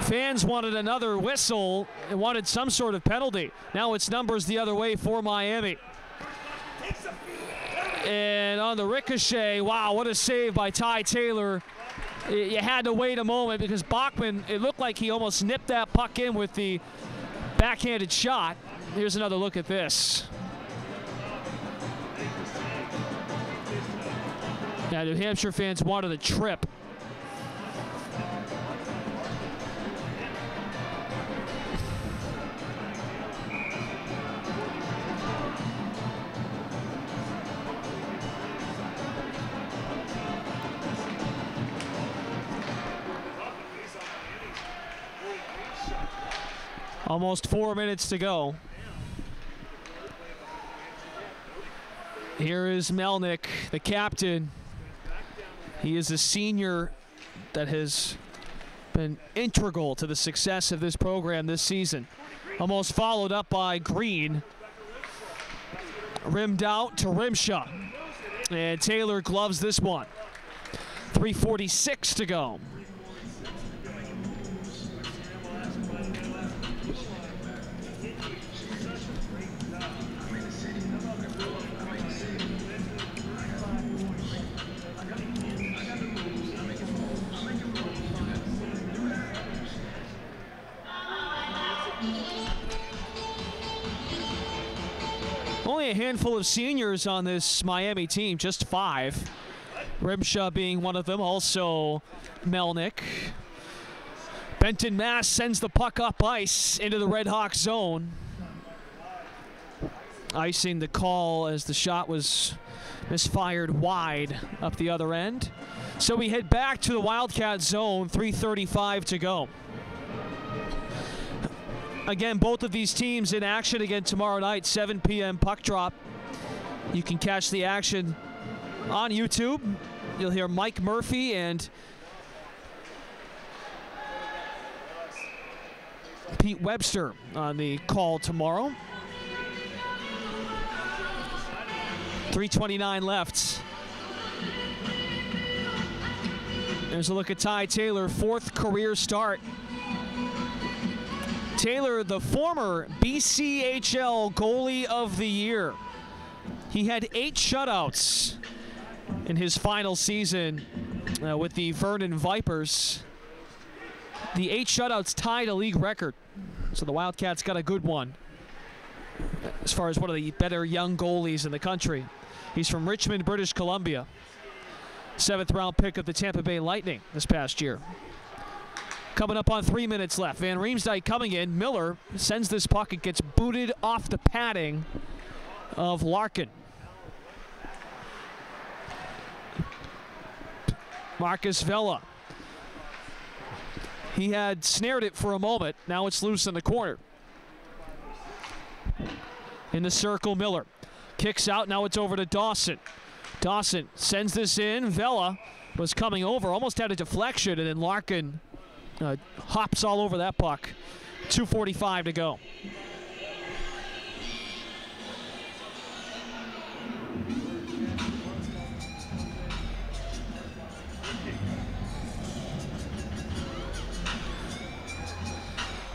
Fans wanted another whistle and wanted some sort of penalty. Now it's numbers the other way for Miami. And on the ricochet, wow, what a save by Ty Taylor. You had to wait a moment because Bachman, it looked like he almost nipped that puck in with the backhanded shot. Here's another look at this. Now, New Hampshire fans wanted a trip. Almost 4 minutes to go. Here is Melnick, the captain. He is a senior that has been integral to the success of this program this season. Almost followed up by Green. Rimmed out to Rimshaw. And Taylor gloves this one. 3:46 to go. Only a handful of seniors on this Miami team, just 5. Rimshaw being one of them, also Melnick. Benton Mass sends the puck up ice into the Red Hawk zone. Icing the call as the shot was misfired wide up the other end. So we head back to the Wildcat zone, 3:35 to go. Again, both of these teams in action again tomorrow night, 7 p.m. puck drop. You can catch the action on YouTube. You'll hear Mike Murphy and Pete Webster on the call tomorrow. 3:29 left. There's a look at Ty Taylor, 4th career start. Taylor, the former BCHL Goalie of the Year. He had 8 shutouts in his final season with the Vernon Vipers. The 8 shutouts tied a league record. So the Wildcats got a good one as far as one of the better young goalies in the country. He's from Richmond, British Columbia. 7th round pick of the Tampa Bay Lightning this past year. Coming up on 3 minutes left. Van Riemsdyk coming in. Miller sends this puck. It gets booted off the padding of Larkin. Marcus Vela. He had snared it for a moment. Now it's loose in the corner. In the circle, Miller. Kicks out. Now it's over to Dawson. Dawson sends this in. Vela was coming over. Almost had a deflection. And then Larkin hops all over that puck. 2:45 to go.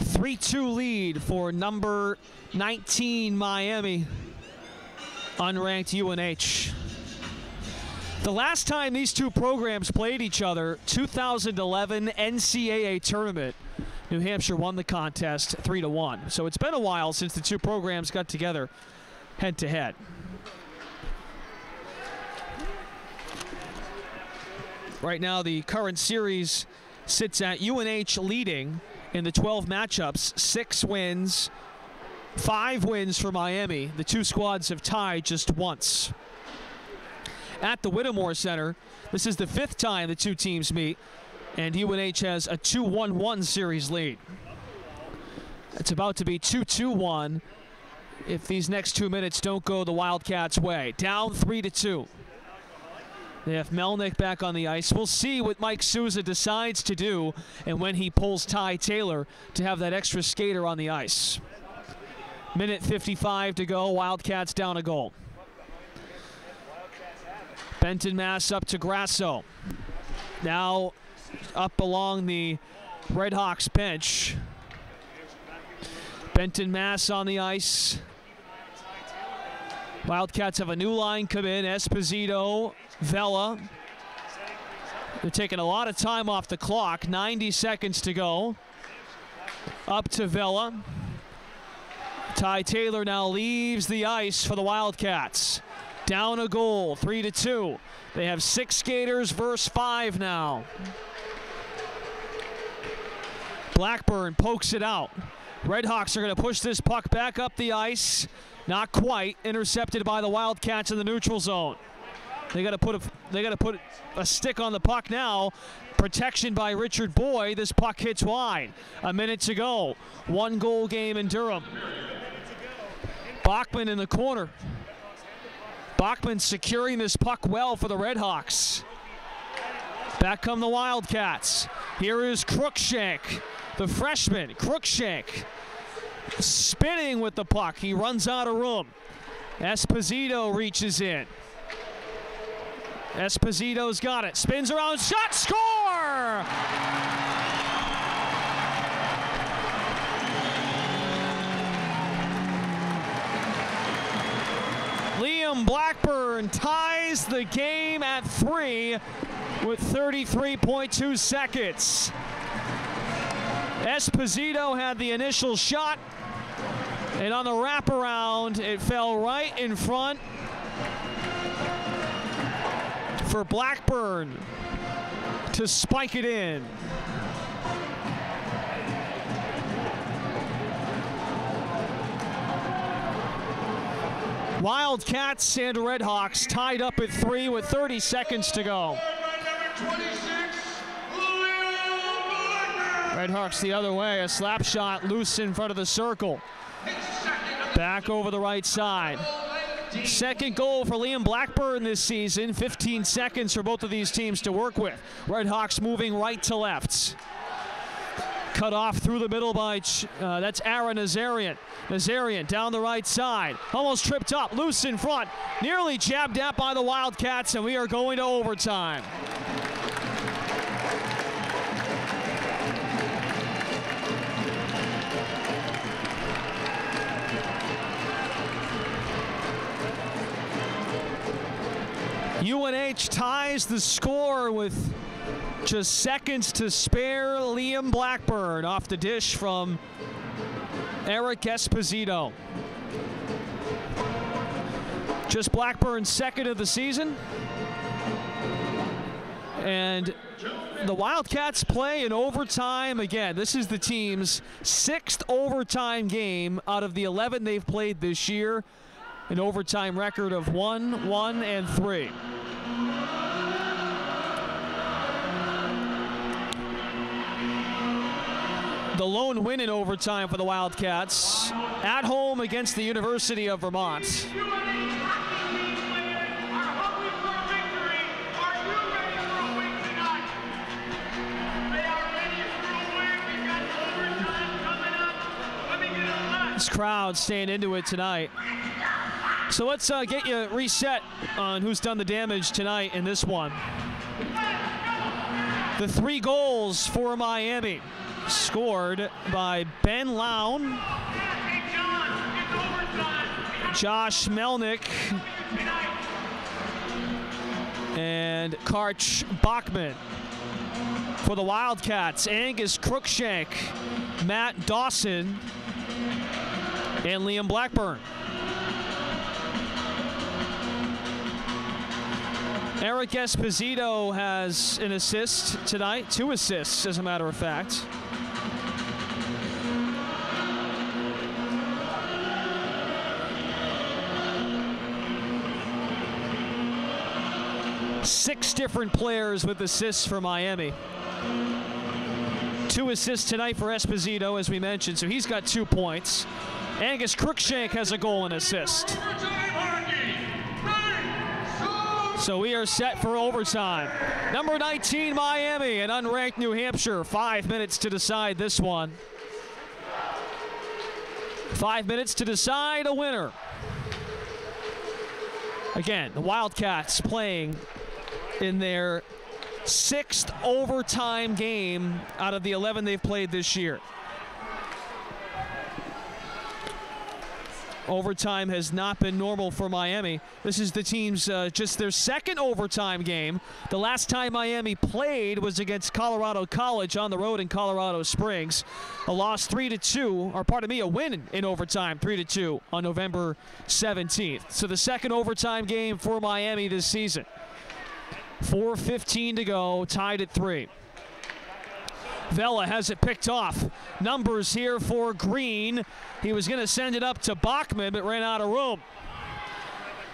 A 3-2 lead for number 19 Miami, unranked UNH. The last time these two programs played each other, 2011 NCAA tournament, New Hampshire won the contest 3-1. So it's been a while since the two programs got together head to head. Right now the current series sits at UNH leading in the 12 matchups, 6 wins, 5 wins for Miami. The two squads have tied just once. At the Whittemore Center, this is the 5th time the two teams meet, and UNH has a 2-1-1 series lead. It's about to be 2-2-1 if these next 2 minutes don't go the Wildcats' way. Down 3-2. They have Melnick back on the ice. We'll see what Mike Souza decides to do and when he pulls Ty Taylor to have that extra skater on the ice. Minute 55 to go. Wildcats down a goal. Benton Mass up to Grasso. Now up along the Red Hawks bench. Benton Mass on the ice. Wildcats have a new line come in. Esposito, Vela. They're taking a lot of time off the clock. 90 seconds to go. Up to Vela. Ty Taylor now leaves the ice for the Wildcats. Down a goal, 3-2. They have 6 skaters versus 5 now. Blackburn pokes it out. Redhawks are going to push this puck back up the ice. Not quite. Intercepted by the Wildcats in the neutral zone. They got to put a stick on the puck now. Protection by Richard Boyd. This puck hits wide. A minute to go. 1-goal game in Durham. Bachman in the corner. Bachman securing this puck well for the Redhawks. Back come the Wildcats. Here is Cruikshank, the freshman. Cruikshank spinning with the puck. He runs out of room. Esposito reaches in. Esposito's got it. Spins around, shot, score! Liam Blackburn ties the game at 3 with 33.2 seconds. Esposito had the initial shot, and on the wraparound, it fell right in front for Blackburn to spike it in. Wildcats and Redhawks tied up at 3 with 30 seconds to go. Redhawks the other way, a slap shot loose in front of the circle. Back over the right side. Second goal for Liam Blackburn this season. 15 seconds for both of these teams to work with. Redhawks moving right to left. Cut off through the middle by, that's Aaron Nazarian. Nazarian down the right side. Almost tripped up, loose in front. Nearly jabbed at by the Wildcats, and we are going to overtime. UNH ties the score with just seconds to spare. Liam Blackburn off the dish from Eric Esposito. Just Blackburn's second of the season. And the Wildcats play in overtime again. This is the team's 6th overtime game out of the 11 they've played this year. An overtime record of 1-1-3. The lone win in overtime for the Wildcats at home against the University of Vermont. This crowd staying into it tonight. So let's get you reset on who's done the damage tonight in this one. The 3 goals for Miami scored by Ben Lown, Josh Melnick, and Karch Bachman. For the Wildcats, Angus Cruikshank, Matt Dawson, and Liam Blackburn. Eric Esposito has an assist tonight, 2 assists as a matter of fact. Six different players with assists for Miami. 2 assists tonight for Esposito, as we mentioned, so he's got 2 points. Angus Cruikshank has a goal and assist. So we are set for overtime. Number 19, Miami, and unranked New Hampshire. 5 minutes to decide this one. 5 minutes to decide a winner. Again, the Wildcats playing in their 6th overtime game out of the 11 they've played this year. Overtime has not been normal for Miami. This is the team's just their 2nd overtime game. The last time Miami played was against Colorado College on the road in Colorado Springs. A loss 3-2, or pardon me, a win in overtime 3-2 on November 17th. So the 2nd overtime game for Miami this season. 4:15 to go, tied at 3. Vela has it picked off. Numbers here for Green. He was going to send it up to Bachman, but ran out of room.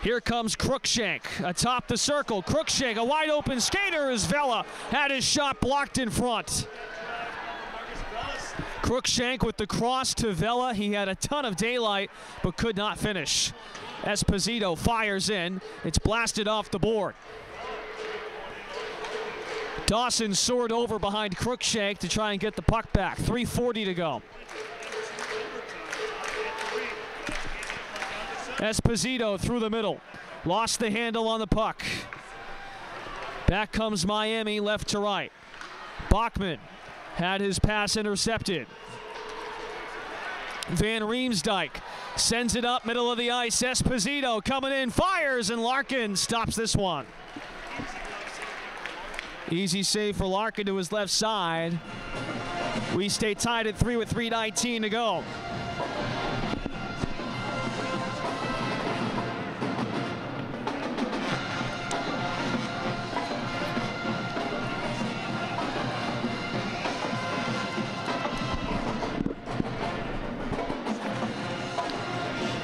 Here comes Cruikshank atop the circle. Cruikshank, a wide open skater as Vela had his shot blocked in front. Cruikshank with the cross to Vela. He had a ton of daylight, but could not finish. Esposito fires in. It's blasted off the board. Dawson soared over behind Cruikshank to try and get the puck back. 3:40 to go. Esposito through the middle. Lost the handle on the puck. Back comes Miami left to right. Bachman had his pass intercepted. Van Riemsdyk sends it up middle of the ice. Esposito coming in, fires, and Larkin stops this one. Easy save for Larkin to his left side. We stay tied at 3 with 3:19 to go.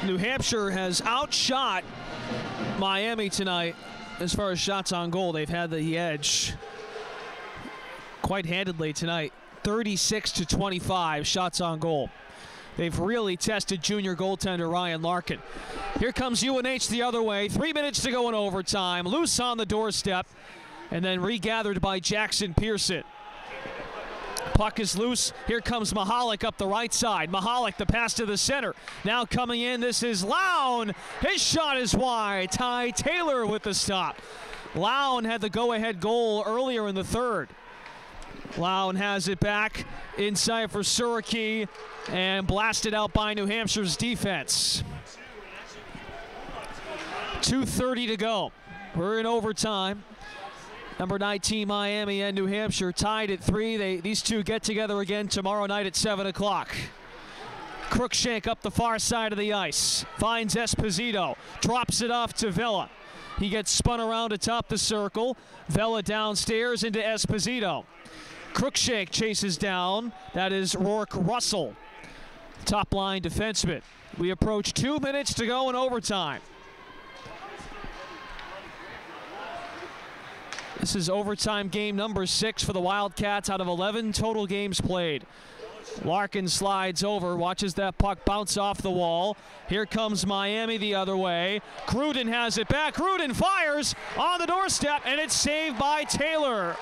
New Hampshire has outshot Miami tonight as far as shots on goal. They've had the edge quite handedly tonight. 36-25 shots on goal. They've really tested junior goaltender Ryan Larkin. Here comes UNH the other way. 3 minutes to go in overtime. Loose on the doorstep and then regathered by Jackson Pearson. Puck is loose. Here comes Mahalik up the right side. Mahalik, the pass to the center. Now coming in, this is Lown. His shot is wide. Ty Taylor with the stop. Lown had the go-ahead goal earlier in the third. Lown has it back inside for Surikey and blasted out by New Hampshire's defense. 2:30 to go. We're in overtime. Number 19 Miami and New Hampshire tied at 3. These two get together again tomorrow night at 7 o'clock. Cruikshank up the far side of the ice. Finds Esposito. Drops it off to Vela. He gets spun around atop the circle. Vela downstairs into Esposito. Cruikshank chases down. That is Rourke Russell, top line defenseman. We approach 2 minutes to go in overtime. This is overtime game number 6 for the Wildcats out of 11 total games played. Larkin slides over, watches that puck bounce off the wall. Here comes Miami the other way. Gruden has it back. Gruden fires on the doorstep, and it's saved by Taylor.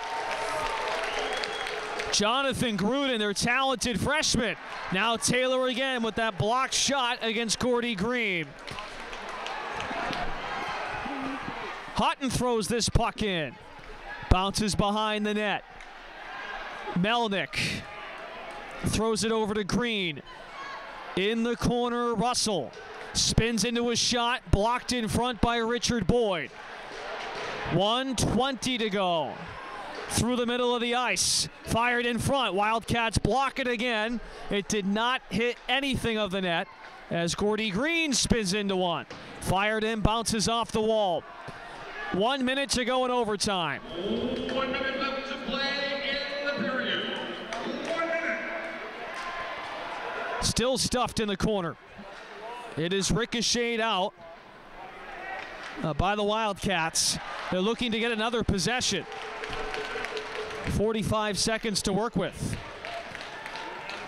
Jonathan Gruden, their talented freshman. Now Taylor again with that blocked shot against Gordy Green. Hutton throws this puck in. Bounces behind the net. Melnick throws it over to Green. In the corner, Russell spins into a shot, blocked in front by Richard Boyd. 1:20 to go. Through the middle of the ice, fired in front. Wildcats block it again. It did not hit anything of the net as Gordy Green spins into one. Fired in, bounces off the wall. 1 minute to go in overtime. 1 minute left to play in the period. 1 minute. Still stuffed in the corner. It is ricocheted out by the Wildcats. They're looking to get another possession. 45 seconds to work with.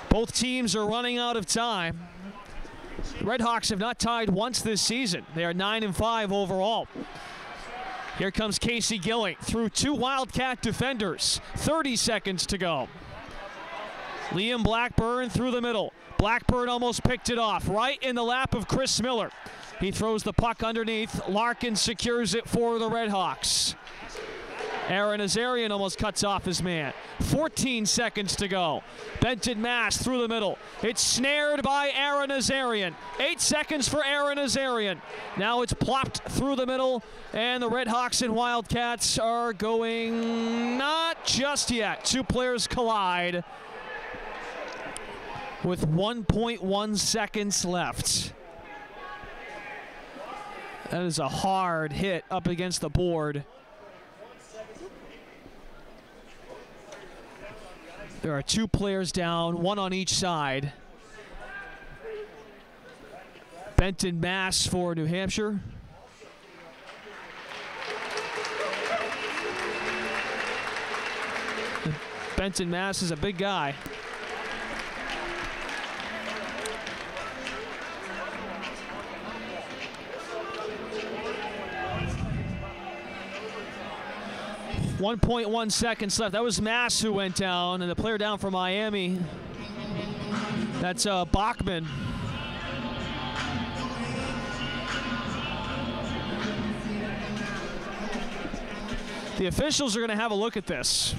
Both teams are running out of time. The Redhawks have not tied once this season. They are 9-5 overall. Here comes Casey Gilling through 2 Wildcat defenders. 30 seconds to go. Liam Blackburn through the middle. Blackburn almost picked it off right in the lap of Chris Miller. He throws the puck underneath. Larkin secures it for the Redhawks. Aaron Azarian almost cuts off his man. 14 seconds to go. Benton Mass through the middle. It's snared by Aaron Azarian. 8 seconds for Aaron Azarian. Now it's plopped through the middle, and the Redhawks and Wildcats are going not just yet. 2 players collide with 1.1 seconds left. That is a hard hit up against the board. There are 2 players down, 1 on each side. Benton Mass for New Hampshire. Benton Mass is a big guy. 1.1 seconds left. That was Mass who went down, and the player down for Miami, that's Bachman. The officials are going to have a look at this.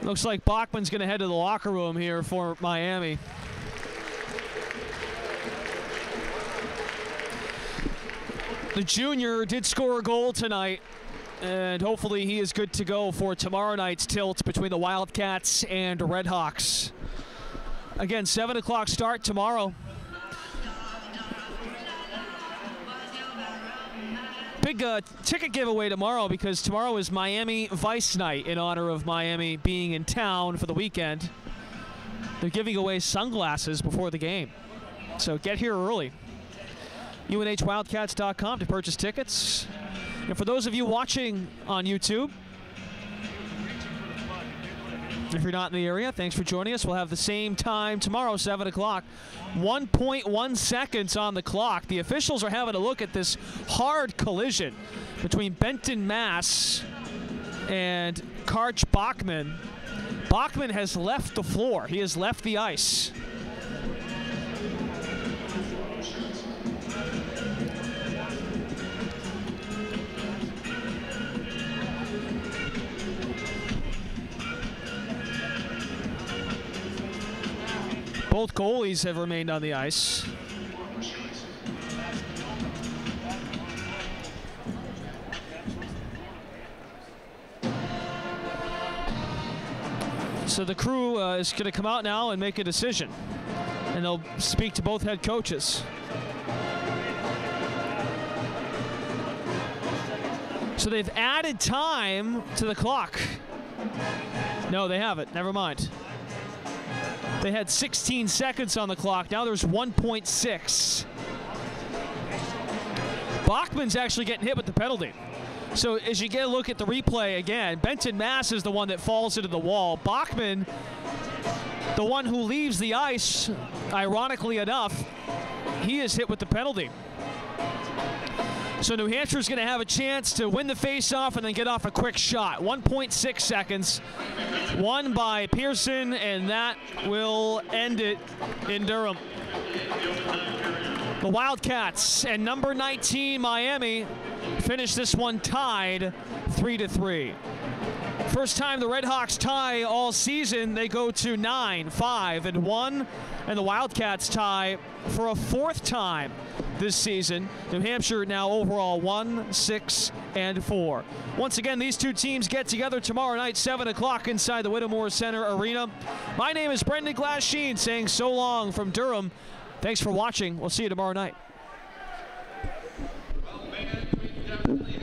Looks like Bachman's going to head to the locker room here for Miami. The junior did score a goal tonight, and hopefully he is good to go for tomorrow night's tilt between the Wildcats and Redhawks. Again, 7 o'clock start tomorrow. Big ticket giveaway tomorrow, because tomorrow is Miami Vice Night in honor of Miami being in town for the weekend. They're giving away sunglasses before the game, so get here early. UNHWildcats.com to purchase tickets. And for those of you watching on YouTube, if you're not in the area, thanks for joining us. We'll have the same time tomorrow, 7 o'clock. 1.1 seconds on the clock. The officials are having a look at this hard collision between Benton Mass and Karch Bachman. Bachman has left the floor. He has left the ice. Both goalies have remained on the ice. So the crew is going to come out now and make a decision, and they'll speak to both head coaches. So they've added time to the clock. No, they haven't. Never mind. They had 16 seconds on the clock. Now there's 1.6. Bachman's actually getting hit with the penalty. So as you get a look at the replay again, Benton Mass is the one that falls into the wall. Bachman, the one who leaves the ice, ironically enough, he is hit with the penalty. So New Hampshire's going to have a chance to win the face-off and then get off a quick shot. 1.6 seconds, won by Pearson, and that will end it in Durham. The Wildcats and number 19 Miami finish this one tied 3-3. First time the Redhawks tie all season. They go to 9-5-1, and the Wildcats tie for a fourth time this season. New Hampshire now overall 1-6-4. Once again, these two teams get together tomorrow night, 7 o'clock inside the Whittemore Center Arena. My name is Brendan Glasheen, saying so long from Durham. Thanks for watching. We'll see you tomorrow night. Well, man, we definitely